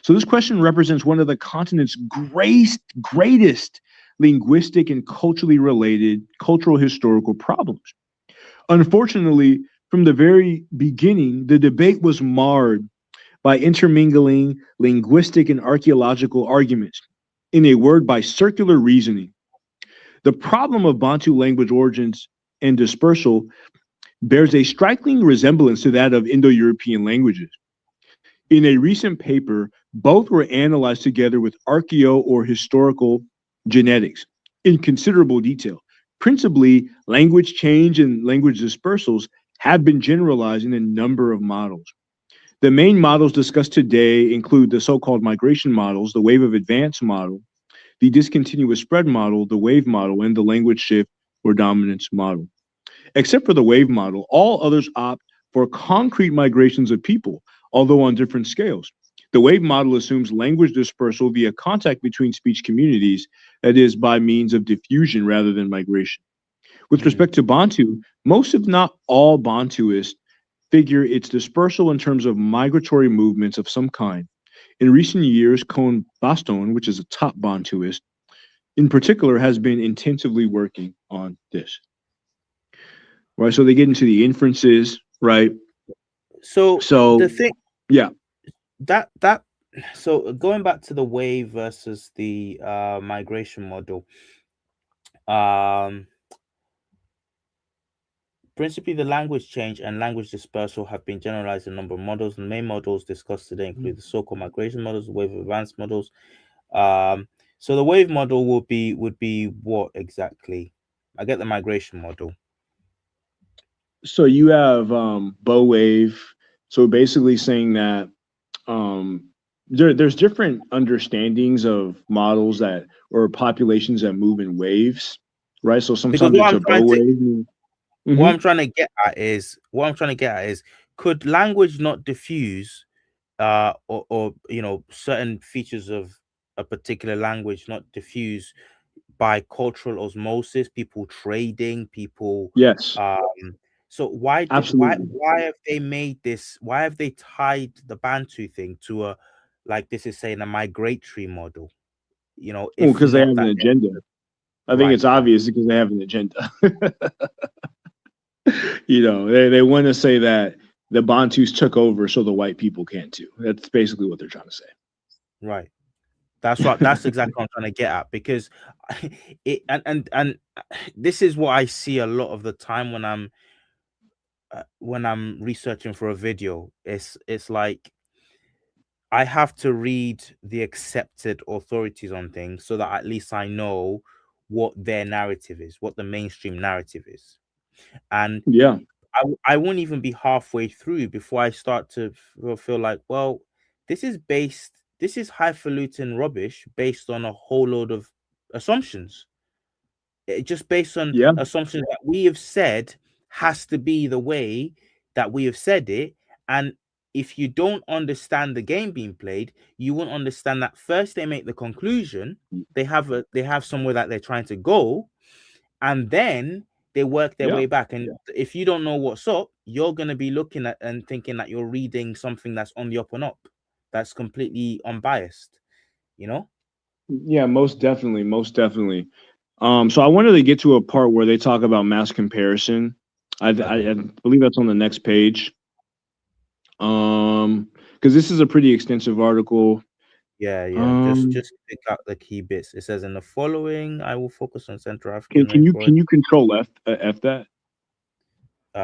So this question represents one of the continent's greatest linguistic and culturally related cultural historical problems. Unfortunately, from the very beginning, the debate was marred by intermingling linguistic and archaeological arguments. In a word, by circular reasoning. The problem of Bantu language origins and dispersal bears a striking resemblance to that of Indo European languages. In a recent paper, both were analyzed together with archaeo or historical genetics in considerable detail. Principally, language change and language dispersals have been generalized in a number of models. The main models discussed today include the so called migration models, the wave of advance model, the discontinuous spread model, the wave model, and the language shift or dominance model. Except for the wave model, all others opt for concrete migrations of people, although on different scales. The wave model assumes language dispersal via contact between speech communities, that is, by means of diffusion rather than migration. With Mm. respect to Bantu, most, if not all, Bantuists figure its dispersal in terms of migratory movements of some kind. In recent years, Kohn Baston, which is a top Bantuist, in particular, has been intensively working on this. Right, so they get into the inferences, right? So the So, thing yeah, that so going back to the wave versus the migration model, um principally the language change and language dispersal have been generalized in a number of models. The main models discussed today include the so-called migration models, the wave advanced models. Um so the wave model would be what exactly? I get the migration model. so you have bow wave. So basically saying that there's different understandings of models that or populations that move in waves, right? So Because sometimes it's a bow wave. what Hmm. I'm trying to get at is could language not diffuse or certain features of a particular language not diffuse by cultural osmosis, people trading, people Yes, um so absolutely. why have they made this, why have they tied the Bantu thing to a, like this is saying, a migratory model, Well, if because they have not an that? agenda. I think Right, it's obvious because they have an agenda. They want to say that the Bantus took over so the white people can too. That's basically what they're trying to right. That's exactly what I'm trying to get at, because it and this is what I see a lot of the time when I'm when I'm researching for a video, it's like I have to read the accepted authorities on things so that at least I know what their narrative is, what the mainstream narrative is. And Yeah. I won't even be halfway through before I start to feel like, well, this is highfalutin rubbish based on a whole load of assumptions. Just based on Yeah. assumptions that we have said has to be the way that we have said it. And if you don't understand the game being played, you won't understand that first they make the conclusion, they have somewhere that they're trying to go, and then they work their Yeah. way back. And if you don't know what's up, you're gonna be looking at and thinking that you're reading something that's on the up and up, that's completely unbiased, you know? Yeah, most definitely, most definitely. So I wanted to get to a part where they talk about mass comparison. I Okay. believe that's on the next page. Because this is a pretty extensive article. Yeah, yeah. Um, Just pick out the key bits. It says in the following, I will focus on Central can African can you rainforest. can you control F that? Oh,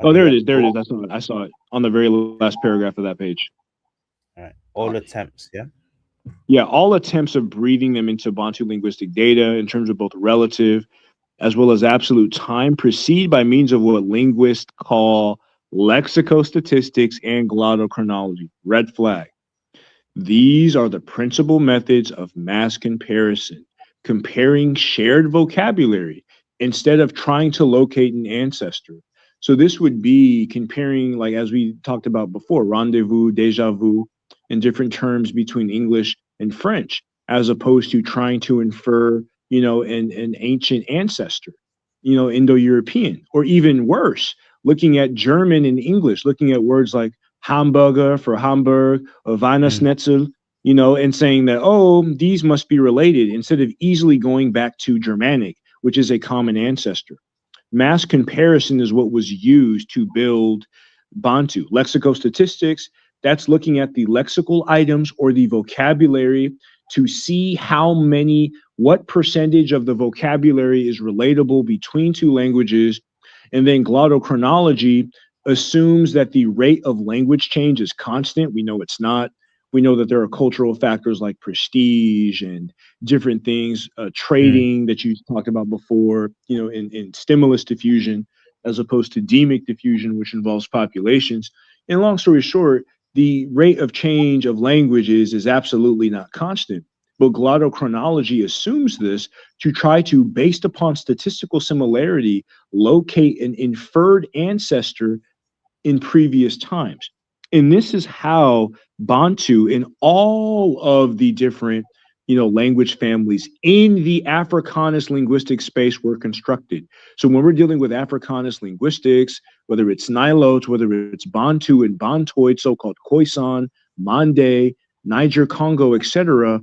Okay, there yeah. it is. There it is. I saw it. I saw it on the very last paragraph of that page. All right. All attempts, yeah. Yeah, all attempts of breathing them into Bantu linguistic data in terms of both relative as well as absolute time proceed by means of what linguists call lexicostatistics and glottochronology. Red flag. These are the principal methods of mass comparison, comparing shared vocabulary instead of trying to locate an ancestor. So this would be comparing, like as we talked about before, rendezvous, deja vu, and different terms between English and French, as opposed to trying to infer, an ancient ancestor, Indo-European, or even worse, looking at German and English, looking at words like Hamburger for Hamburg, or Mm, Weihnachtsschnitzel, and saying that, oh, these must be related instead of easily going back to Germanic, which is a common ancestor. Mass comparison is what was used to build Bantu. Lexicostatistics, that's looking at the lexical items or the vocabulary to see what percentage of the vocabulary is relatable between two languages. And then glottochronology assumes that the rate of language change is constant. We know it's not. We know that there are cultural factors like prestige and different things, mm, trading that you talked about before, in stimulus diffusion, as opposed to demic diffusion, which involves populations. And long story short, the rate of change of languages is absolutely not constant. But glottochronology assumes this to try to, based upon statistical similarity, locate an inferred ancestor in previous times. And this is how Bantu in all of the different, language families in the Afrikaans linguistic space were constructed. So when we're dealing with Afrikaans linguistics, whether it's Nilotes, whether it's Bantu and Bantoid, so-called Khoisan, Mande, Niger, Congo, etc.,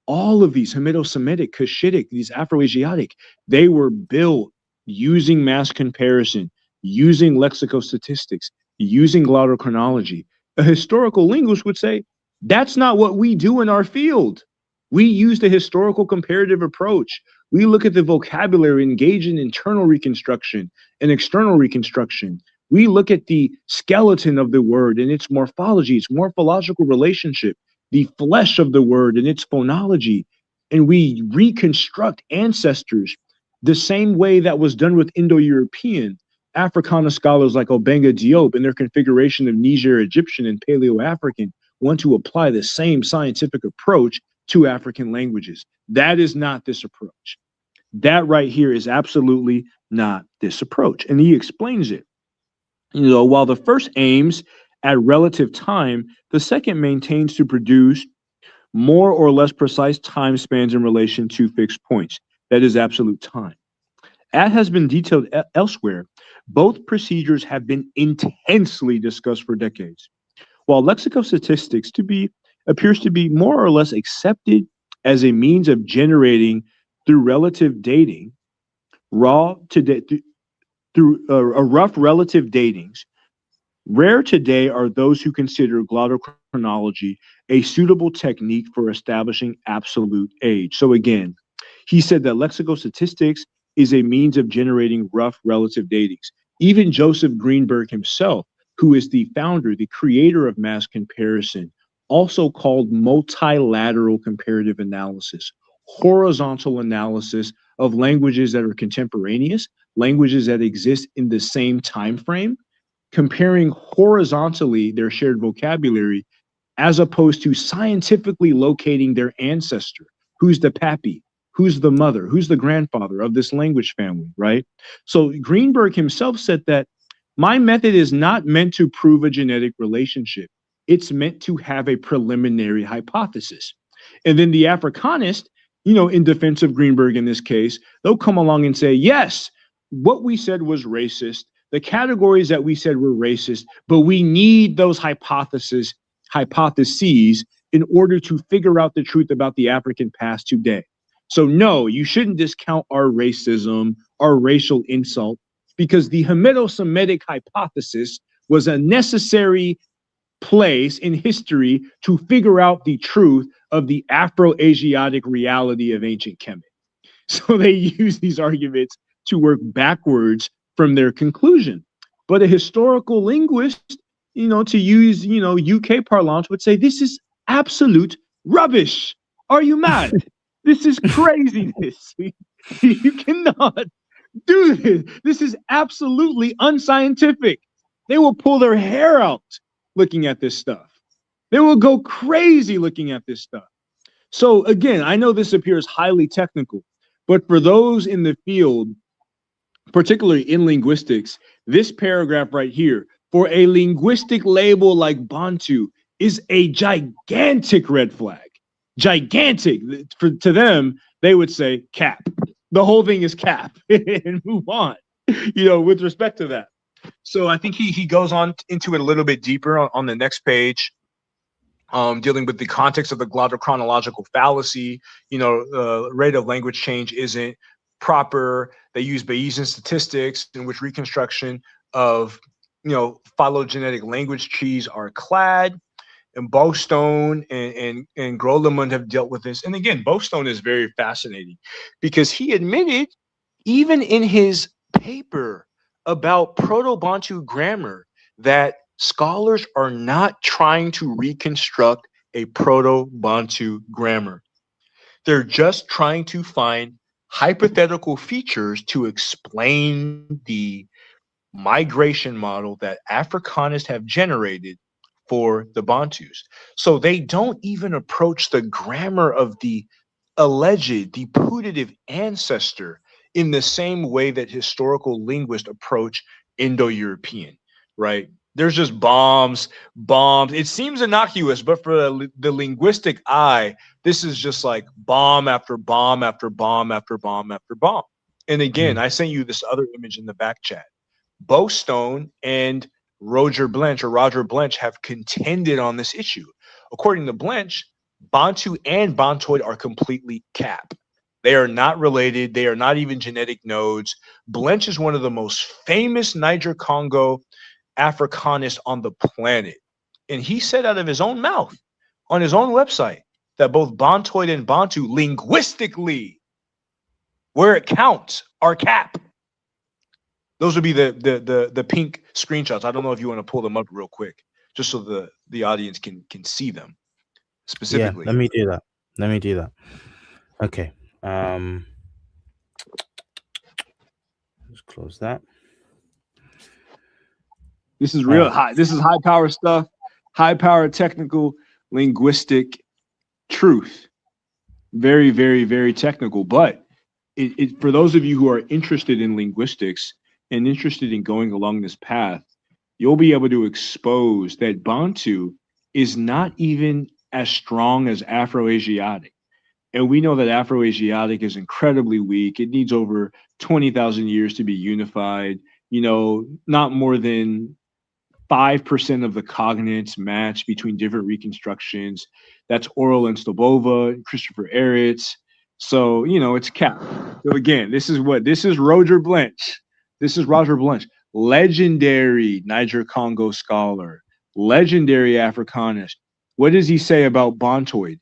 all of these Hamido-Semitic, Cushitic, these Afro-Asiatic, they were built using mass comparison, using lexicostatistics, using glottochronology. A historical linguist would say, that's not what we do in our field. We use the historical comparative approach. We look at the vocabulary, engage in internal reconstruction and external reconstruction. We look at the skeleton of the word and its morphology, its morphological relationship, the flesh of the word and its phonology. And we reconstruct ancestors the same way that was done with Indo-European. Africana scholars like Obenga Diop in their configuration of Niger Egyptian and Paleo African want to apply the same scientific approach to African languages. That is not this approach. That right here is absolutely not this approach. And he explains it. While the first aims at relative time, the second maintains to produce more or less precise time spans in relation to fixed points. That is absolute time. As has been detailed elsewhere, both procedures have been intensely discussed for decades. While lexicostatistics appears to be more or less accepted as a means of generating through relative dating, raw to through a rough relative datings, rare today are those who consider glottochronology a suitable technique for establishing absolute age. So again, he said that lexicostatistics is a means of generating rough relative datings. Even Joseph Greenberg himself, who is the founder, the creator of mass comparison, also called multilateral comparative analysis, horizontal analysis of languages that are contemporaneous, languages that exist in the same time frame, comparing horizontally their shared vocabulary as opposed to scientifically locating their ancestor. Who's the pappy? Who's the mother? Who's the grandfather of this language family, right? So Greenberg himself said that my method is not meant to prove a genetic relationship. It's meant to have a preliminary hypothesis. And then the Africanist, in defense of Greenberg in this case, they'll come along and say, yes, what we said was racist. The categories that we said were racist, but we need those hypotheses in order to figure out the truth about the African past today. So no, you shouldn't discount our racism, our racial insult, because the Hamido-Semitic hypothesis was a necessary place in history to figure out the truth of the Afro-Asiatic reality of ancient Kemet. So they use these arguments to work backwards from their conclusion. But a historical linguist, to use, UK parlance, would say this is absolute rubbish. Are you mad? This is craziness. You cannot do this. This is absolutely unscientific. They will pull their hair out looking at this stuff. They will go crazy looking at this stuff. So again, I know this appears highly technical, but for those in the field, particularly in linguistics, this paragraph right here, for a linguistic label like Bantu, is a gigantic red flag. Gigantic. To them, they would say cap. The whole thing is cap and move on, with respect to that. So I think he goes on into it a little bit deeper on the next page, dealing with the context of the glottochronological fallacy. Rate of language change isn't proper. They use Bayesian statistics in which reconstruction of, phylogenetic language trees are clad. And Bostone and Grolemund have dealt with this. And again, Bostone is very fascinating because he admitted, even in his paper about Proto-Bantu grammar, that scholars are not trying to reconstruct a Proto-Bantu grammar. They're just trying to find hypothetical features to explain the migration model that Africanists have generated for the Bantus. So they don't even approach the grammar of the alleged, the putative ancestor in the same way that historical linguists approach Indo-European, right? There's just bombs. It seems innocuous, but for the linguistic eye, this is just like bomb after bomb after bomb after bomb after bomb. And again, I sent you this other image in the back chat. Bostone and Roger Blench have contended on this issue. According to Blench, Bantu and Bantoid are completely cap. They are not related. They are not even genetic nodes. Blench is one of the most famous Niger-Congo Africanists on the planet. And he said out of his own mouth on his own website that both Bantoid and Bantu linguistically, where it counts, are cap. Those would be the pink screenshots. I don't know if you want to pull them up real quick, just so the audience can see them specifically. Yeah, let me do that. Okay. Let's close that. This is real high. This is high power stuff. High power technical linguistic truth. Very, very, very technical. But for those of you who are interested in linguistics and interested in going along this path, you'll be able to expose that Bantu is not even as strong as Afro-Asiatic. And we know that Afro-Asiatic is incredibly weak. It needs over 20,000 years to be unified. Not more than 5% of the cognates match between different reconstructions. That's Oral and Stobova and Christopher Eretz. So, it's cap. So again, this is Roger Blench. This is Roger Blench, legendary Niger-Congo scholar, legendary Africanist. What does he say about Bantoid?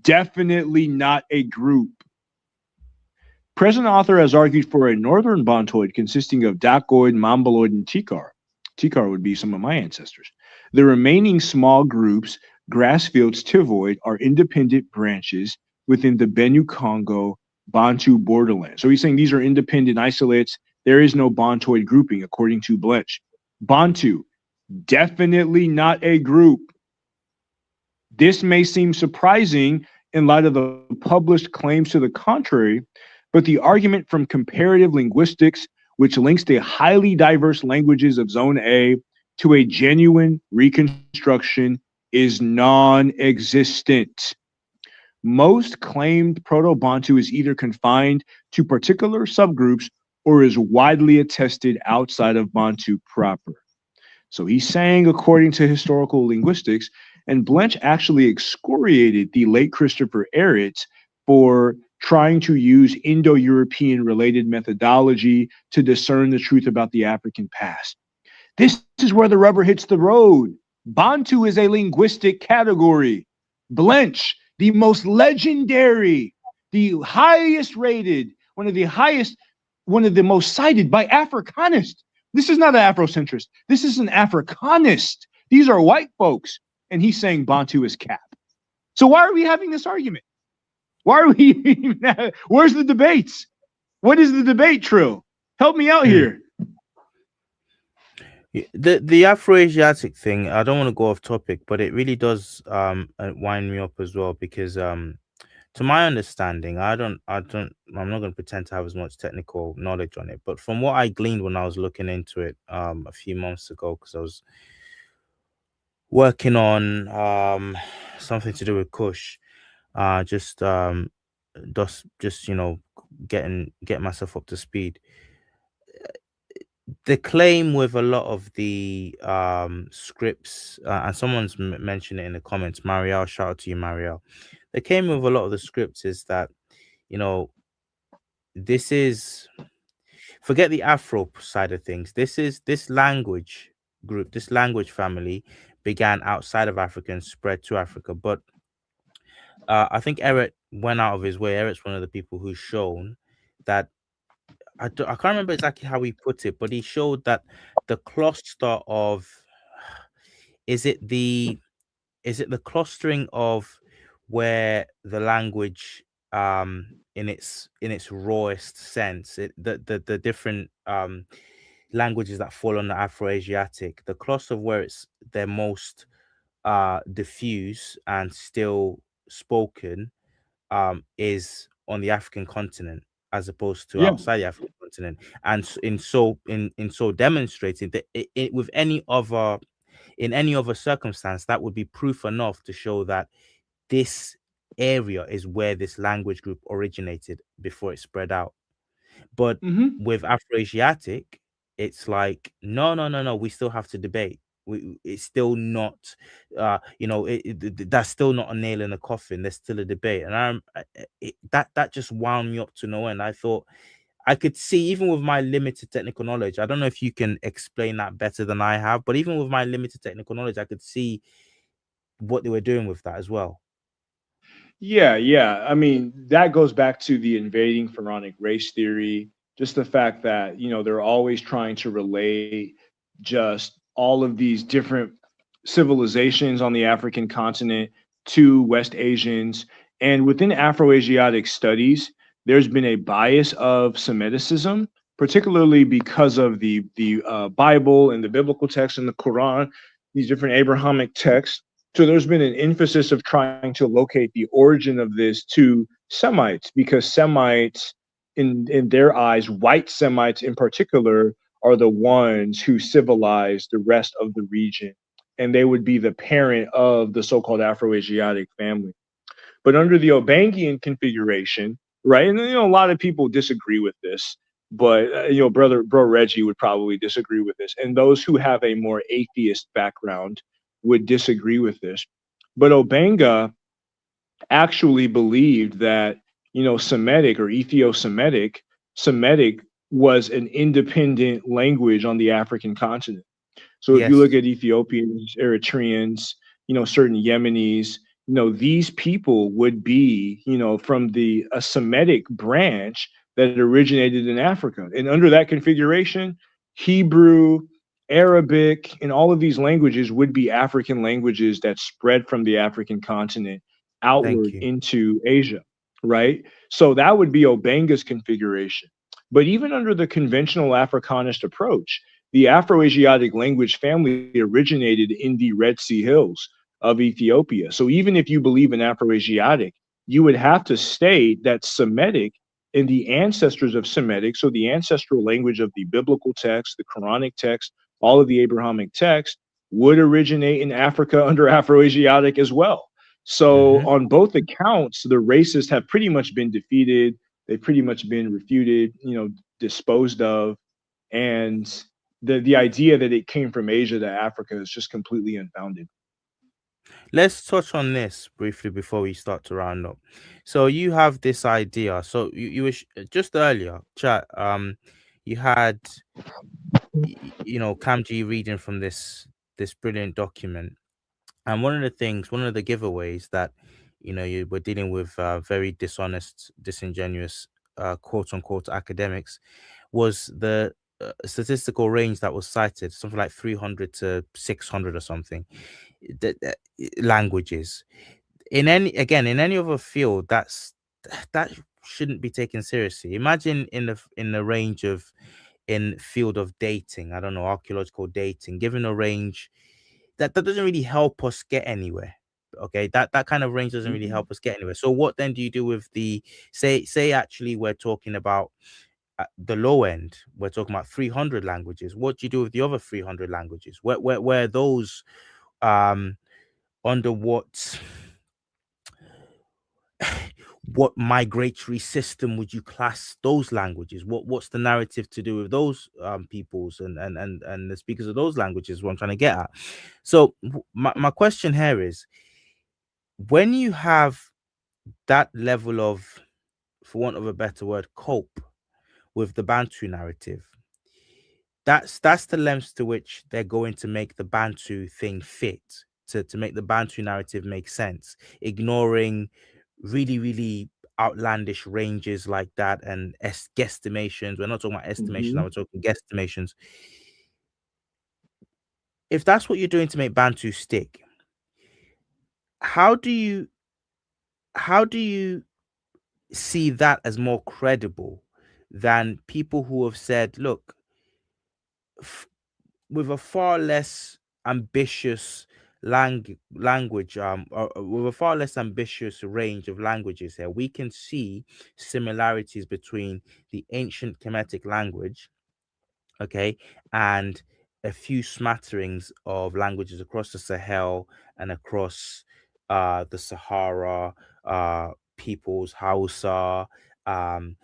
Definitely not a group. Present author has argued for a northern Bontoid consisting of Dacoid, Mongoloid, and Tikar. Tikar would be some of my ancestors. The remaining small groups, Grassfields Tivoid, are independent branches within the Benue Congo Bantu borderland. So he's saying these are independent isolates. There is no Bontoid grouping, according to Blench. Bantu, definitely not a group. This may seem surprising in light of the published claims to the contrary, but the argument from comparative linguistics, which links the highly diverse languages of Zone A to a genuine reconstruction, is non existent. Most claimed Proto Bantu is either confined to particular subgroups or is widely attested outside of Bantu proper. So he's saying, according to historical linguistics, and Blench actually excoriated the late Christopher Ehret for trying to use Indo European related methodology to discern the truth about the African past. This is where the rubber hits the road. Bantu is a linguistic category. Blench, the most legendary, the highest rated, one of the most cited by Africanists. This is not an Afrocentrist. This is an Africanist. These are white folks. And he's saying Bantu is cap. So why are we having this argument? Why are we? Where's the debates? What is the debate, Trill? Help me out here. The Afro-Asiatic thing, I don't want to go off topic, but it really does wind me up as well, because to my understanding, I'm not going to pretend to have as much technical knowledge on it, but from what I gleaned when I was looking into it a few months ago, because I was working on something to do with Kush, just getting myself up to speed. The claim with a lot of the scripts, and someone's mentioned it in the comments, Marielle, shout out to you, Marielle. The claim with a lot of the scripts is that, this is, forget the Afro side of things, this language group, this language family began outside of Africa and spread to Africa. But I think Eric went out of his way. Eric's one of the people who's shown that, I can't remember exactly how he put it, but he showed that the cluster of, is it the clustering of where the language, in its rawest sense, the different languages that fall on the Afro-Asiatic, the cluster of where they're most diffuse and still spoken, is on the African continent, as opposed to Yeah. outside the African continent, and in so demonstrating that with in any other circumstance, that would be proof enough to show that this area is where this language group originated before it spread out. But with Afro-Asiatic, it's like, no, no, no, no, we still have to debate. It's still not, that's still not a nail in the coffin. There's still a debate, and that just wound me up to no end. I thought I could see, even with my limited technical knowledge, I don't know if you can explain that better than I have, but even with my limited technical knowledge, I could see what they were doing with that as well. Yeah, yeah. I mean, that goes back to the invading pharaonic race theory, just the fact that, they're always trying to relate just all of these different civilizations on the African continent to West Asians. And within Afro-Asiatic studies, there's been a bias of Semiticism, particularly because of the Bible and the biblical text and the Quran, these different Abrahamic texts. So there's been an emphasis of trying to locate the origin of this to Semites, because Semites, in their eyes, white Semites in particular, are the ones who civilized the rest of the region, and they would be the parent of the so-called Afro-Asiatic family. But under the Obangian configuration, right, and a lot of people disagree with this, but bro Reggie would probably disagree with this, and those who have a more atheist background would disagree with this. But Obanga actually believed that, Semitic or Ethio-Semitic, Semitic was an independent language on the African continent. So if you Yes. look at Ethiopians, Eritreans, certain Yemenis, these people would be, from a Semitic branch that originated in Africa. And under that configuration, Hebrew, Arabic, and all of these languages would be African languages that spread from the African continent Thank outward you. into Asia, right? So that would be Obanga's configuration. But even under the conventional Africanist approach, the Afroasiatic language family originated in the Red Sea hills of Ethiopia. So even if you believe in Afroasiatic, you would have to state that Semitic and the ancestors of Semitic, so the ancestral language of the biblical text, the Quranic text, all of the Abrahamic text, would originate in Africa under Afroasiatic as well. So, Mm-hmm. on both accounts, the racists have pretty much been defeated. They've pretty much been refuted, disposed of. And the idea that it came from Asia to Africa is just completely unfounded. Let's touch on this briefly before we start to round up. So you have this idea. So you were just earlier, chat. You had Kamji reading from this brilliant document, and one of the things, one of the giveaways that you were dealing with very dishonest, disingenuous, quote unquote academics was the statistical range that was cited, something like 300 to 600 or something, languages in any other field. That shouldn't be taken seriously. Imagine in the range of in field of dating, I don't know, archaeological dating, given a range that doesn't really help us get anywhere. Okay, that kind of range doesn't really Mhm. help us get anywhere. So what then do you do with the say actually we're talking about the low end, we're talking about 300 languages. What do you do with the other 300 languages? Where those um under what migratory system would you class those languages? What's the narrative to do with those peoples and the speakers of those languages? What I'm trying to get at. So my question here is, when you have that level of, for want of a better word, cope with the Bantu narrative, that's the lengths to which they're going to make the Bantu thing fit, to make the Bantu narrative make sense, ignoring really outlandish ranges like that and guesstimations. We're not talking about estimation, now Mhm. we're talking guesstimations. If that's what you're doing to make Bantu stick, how do you how do you see that as more credible than people who have said, look, with a far less ambitious language with a far less ambitious range of languages here, we can see similarities between the ancient Kemetic language, okay, and a few smatterings of languages across the Sahel and across the Sahara, peoples, Hausa. Um,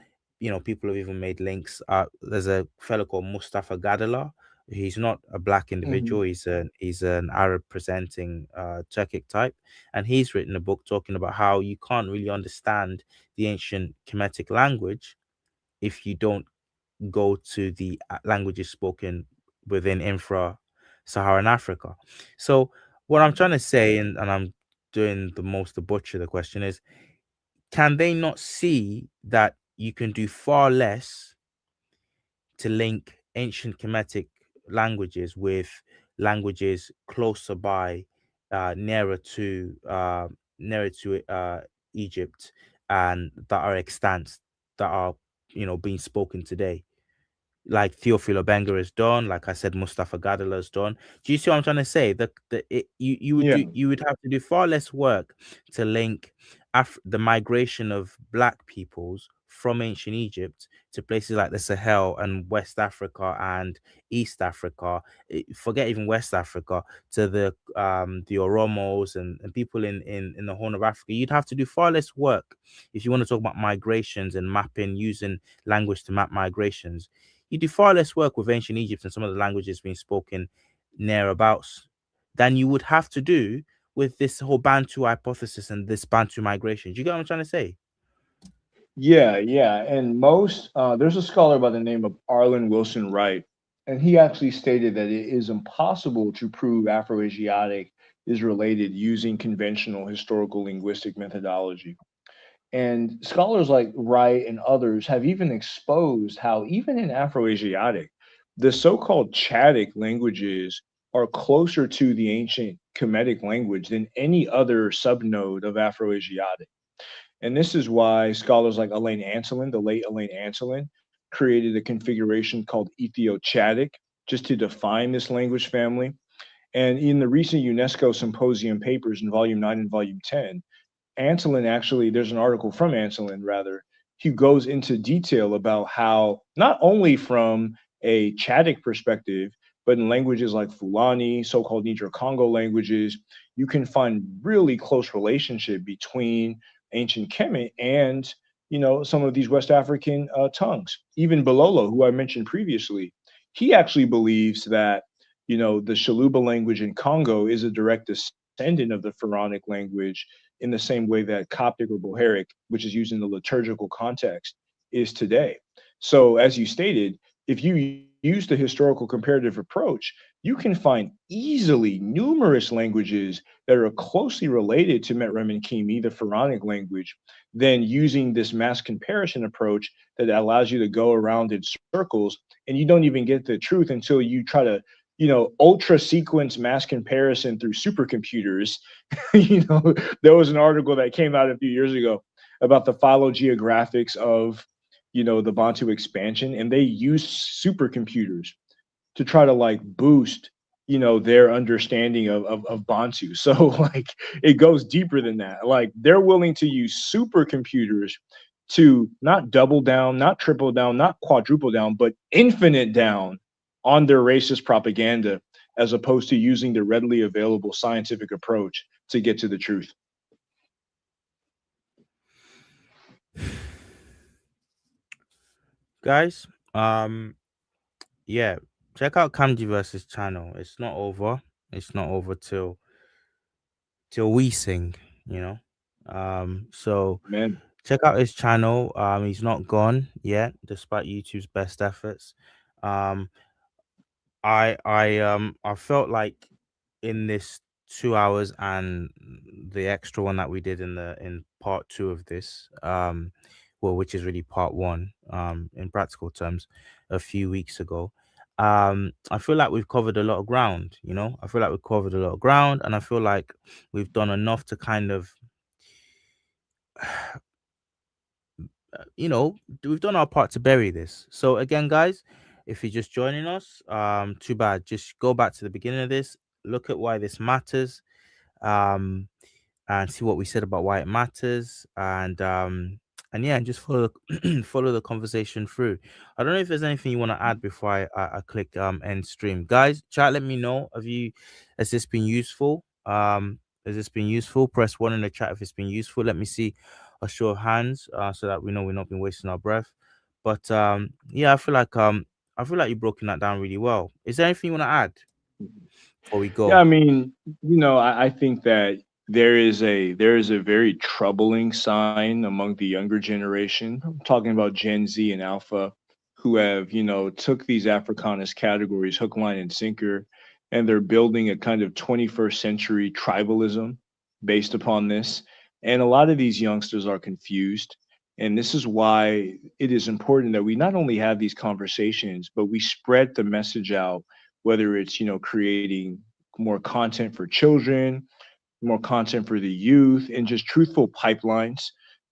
people have even made links. There's a fellow called Mustafa Gadala. He's not a black individual. Mhm. He's an Arab presenting Turkic type, and he's written a book talking about how you can't really understand the ancient Kemetic language if you don't go to the languages spoken within infra-Saharan Africa. So what I'm trying to say, and I'm doing the most to butcher the question, is, can they not see that you can do far less to link ancient Kemetic languages with languages closer by, nearer to Egypt, and that are extant, that are being spoken today, like Theophilo Benga has done, like I said, Mustafa Gadala has done. Do you see what I'm trying to say? Yeah. You would have to do far less work to link the migration of black peoples from ancient Egypt to places like the Sahel and West Africa and East Africa. Forget even West Africa, to the Oromos and people in the Horn of Africa. You'd have to do far less work if you want to talk about migrations and mapping, using language to map migrations. You do far less work with ancient Egypt and some of the languages being spoken nearabouts than you would have to do with this whole Bantu hypothesis and this Bantu migration. Do you get what I'm trying to say? Yeah, yeah. And there's a scholar by the name of Arlen Wilson Wright, and he actually stated that it is impossible to prove Afroasiatic is related using conventional historical linguistic methodology. And scholars like Wright and others have even exposed how, even in Afroasiatic, the so called Chadic languages are closer to the ancient Kemetic language than any other subnode of Afroasiatic. And this is why scholars like Elaine Anselin, the late Elaine Anselin, created a configuration called Ethio-Chadic just to define this language family. And in the recent UNESCO symposium papers in volume 9 and volume 10, Anselin actually, there's an article from Anselin rather, he goes into detail about how not only from a Chadic perspective, but in languages like Fulani, so-called Niger Congo languages, you can find really close relationship between ancient Kemet and some of these West African tongues. Even Bololo, who I mentioned previously, he actually believes that the Shaluba language in Congo is a direct descendant of the Pharaonic language in the same way that Coptic or Bohairic, which is used in the liturgical context, is today. So, as you stated, if you use the historical comparative approach, you can find easily numerous languages that are closely related to Metrem and Kimi, the Pharaonic language, than using this mass comparison approach that allows you to go around in circles and you don't even get the truth until you try to ultra sequence mass comparison through supercomputers. There was an article that came out a few years ago about the phylogeographics of, the Bantu expansion, and they used supercomputers to try to like boost, their understanding of Bantu. So like it goes deeper than that. Like they're willing to use supercomputers to not double down, not triple down, not quadruple down, but infinite down on their racist propaganda as opposed to using the readily available scientific approach to get to the truth. Guys, yeah, check out Kamji versus channel. It's not over. It's not over till we sing, you know. So Man, check out his channel. He's not gone yet, despite YouTube's best efforts. Um, I felt like in this 2 hours and the extra one that we did in part two of this, well, which is really part one, in practical terms, a few weeks ago. I feel like we've covered a lot of ground, you know. I feel like we've covered a lot of ground, and I feel like we've done enough to kind of we've done our part to bury this. So again, guys, if you're just joining us, too bad. Just go back to the beginning of this, look at why this matters, um, and see what we said about why it matters, and yeah, and just follow follow the conversation through. I don't know if there's anything you want to add before I click end stream. Guys, chat, let me know. Has this been useful? Has this been useful? Press one in the chat if it's been useful. Let me see a show of hands, so that we know we're not been wasting our breath. But yeah, I feel like you've broken that down really well. Is there anything you want to add before we yeah, go? I mean, I think that there is a very troubling sign among the younger generation. I'm talking about Gen Z and Alpha, who have took these Africanist categories hook, line, and sinker, and they're building a kind of 21st century tribalism based upon this. And a lot of these youngsters are confused. And this is why it is important that we not only have these conversations, but we spread the message out, whether it's creating more content for children, more content for the youth, and just truthful pipelines.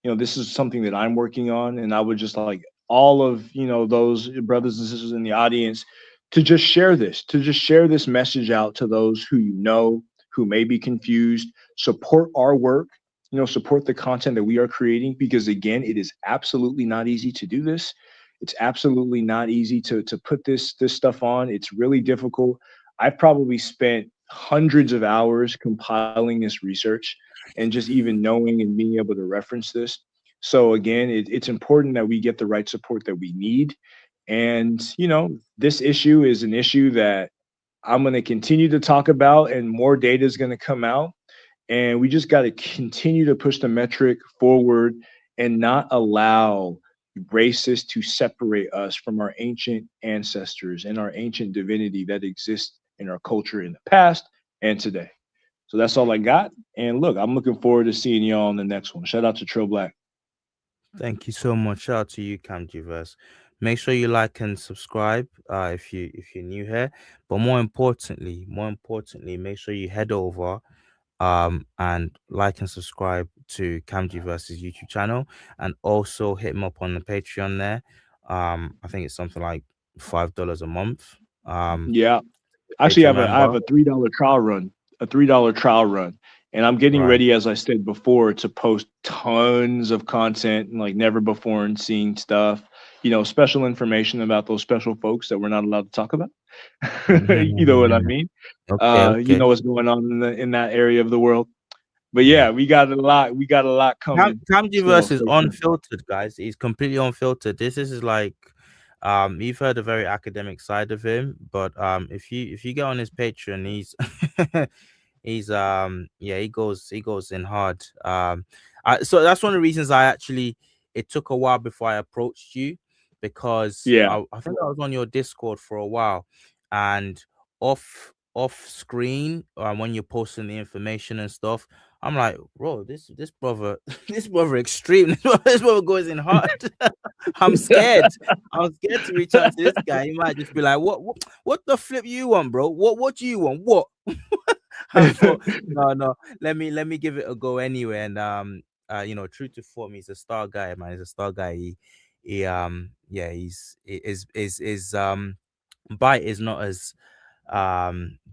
This is something that I'm working on, and I would just like all of those brothers and sisters in the audience to just share this message out to those who who may be confused. Support our work. Support the content that we are creating because again, it is absolutely not easy to do this. It's absolutely not easy to put this stuff on. It's really difficult. I've probably spent hundreds of hours compiling this research and just even knowing and being able to reference this. So again, it's important that we get the right support that we need. And this issue is an issue that I'm going to continue to talk about, and more data is going to come out. And we just got to continue to push the metric forward and not allow racists to separate us from our ancient ancestors and our ancient divinity that exists in our culture in the past and today. So that's all I got. And look, I'm looking forward to seeing y'all on the next one. Shout out to Trill Black. Thank you so much. Shout out to you, Camgiverse. Make sure you like and subscribe if you're new here. But more importantly, make sure you head over and like and subscribe to Camgiverse's YouTube channel, and also hit him up on the Patreon there. I think it's something like $5 a month. Um, Yeah. Actually, Patreon I have member. a $3 trial run, and I'm getting Right. ready, as I said before, to post tons of content and like never before and seen stuff. Special information about those special folks that we're not allowed to talk about. You know what I mean? Okay, You okay. know what's going on in that area of the world. But Yeah. yeah, we got a lot. We got a lot coming. So Camgiverse is stay tuned. unfiltered, guys. He's completely unfiltered. This is like, you've heard a very academic side of him, but if you get on his Patreon, he's he's yeah, he goes in hard. So that's one of the reasons I actually, it took a while before I approached you, because Yeah. I think I was on your Discord for a while, and off screen, when you're posting the information and stuff, I'm like, bro, this brother, this brother extreme. This brother goes in hard. I'm scared. I'm scared to reach out to this guy. He might just be like, what the flip you want, bro? What do you want? What? I thought, no, no. Let me give it a go anyway. And true to form, he's a star guy, man. He's a star guy. Yeah, his bite is not as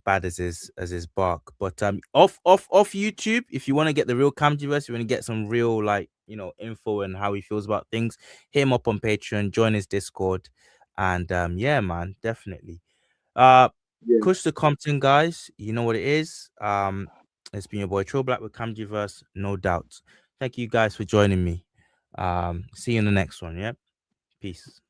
bad as his bark, but off YouTube, if you want to get the real Camgiverse, you want to get some real, like, info and how he feels about things, hit him up on Patreon, join his Discord, and yeah, man, definitely. uh Yeah. Kush the Compton, guys, you know what it is. It's been your boy Trill Black with Camgiverse, no doubt. Thank you guys for joining me. See you in the next one. Yeah, peace.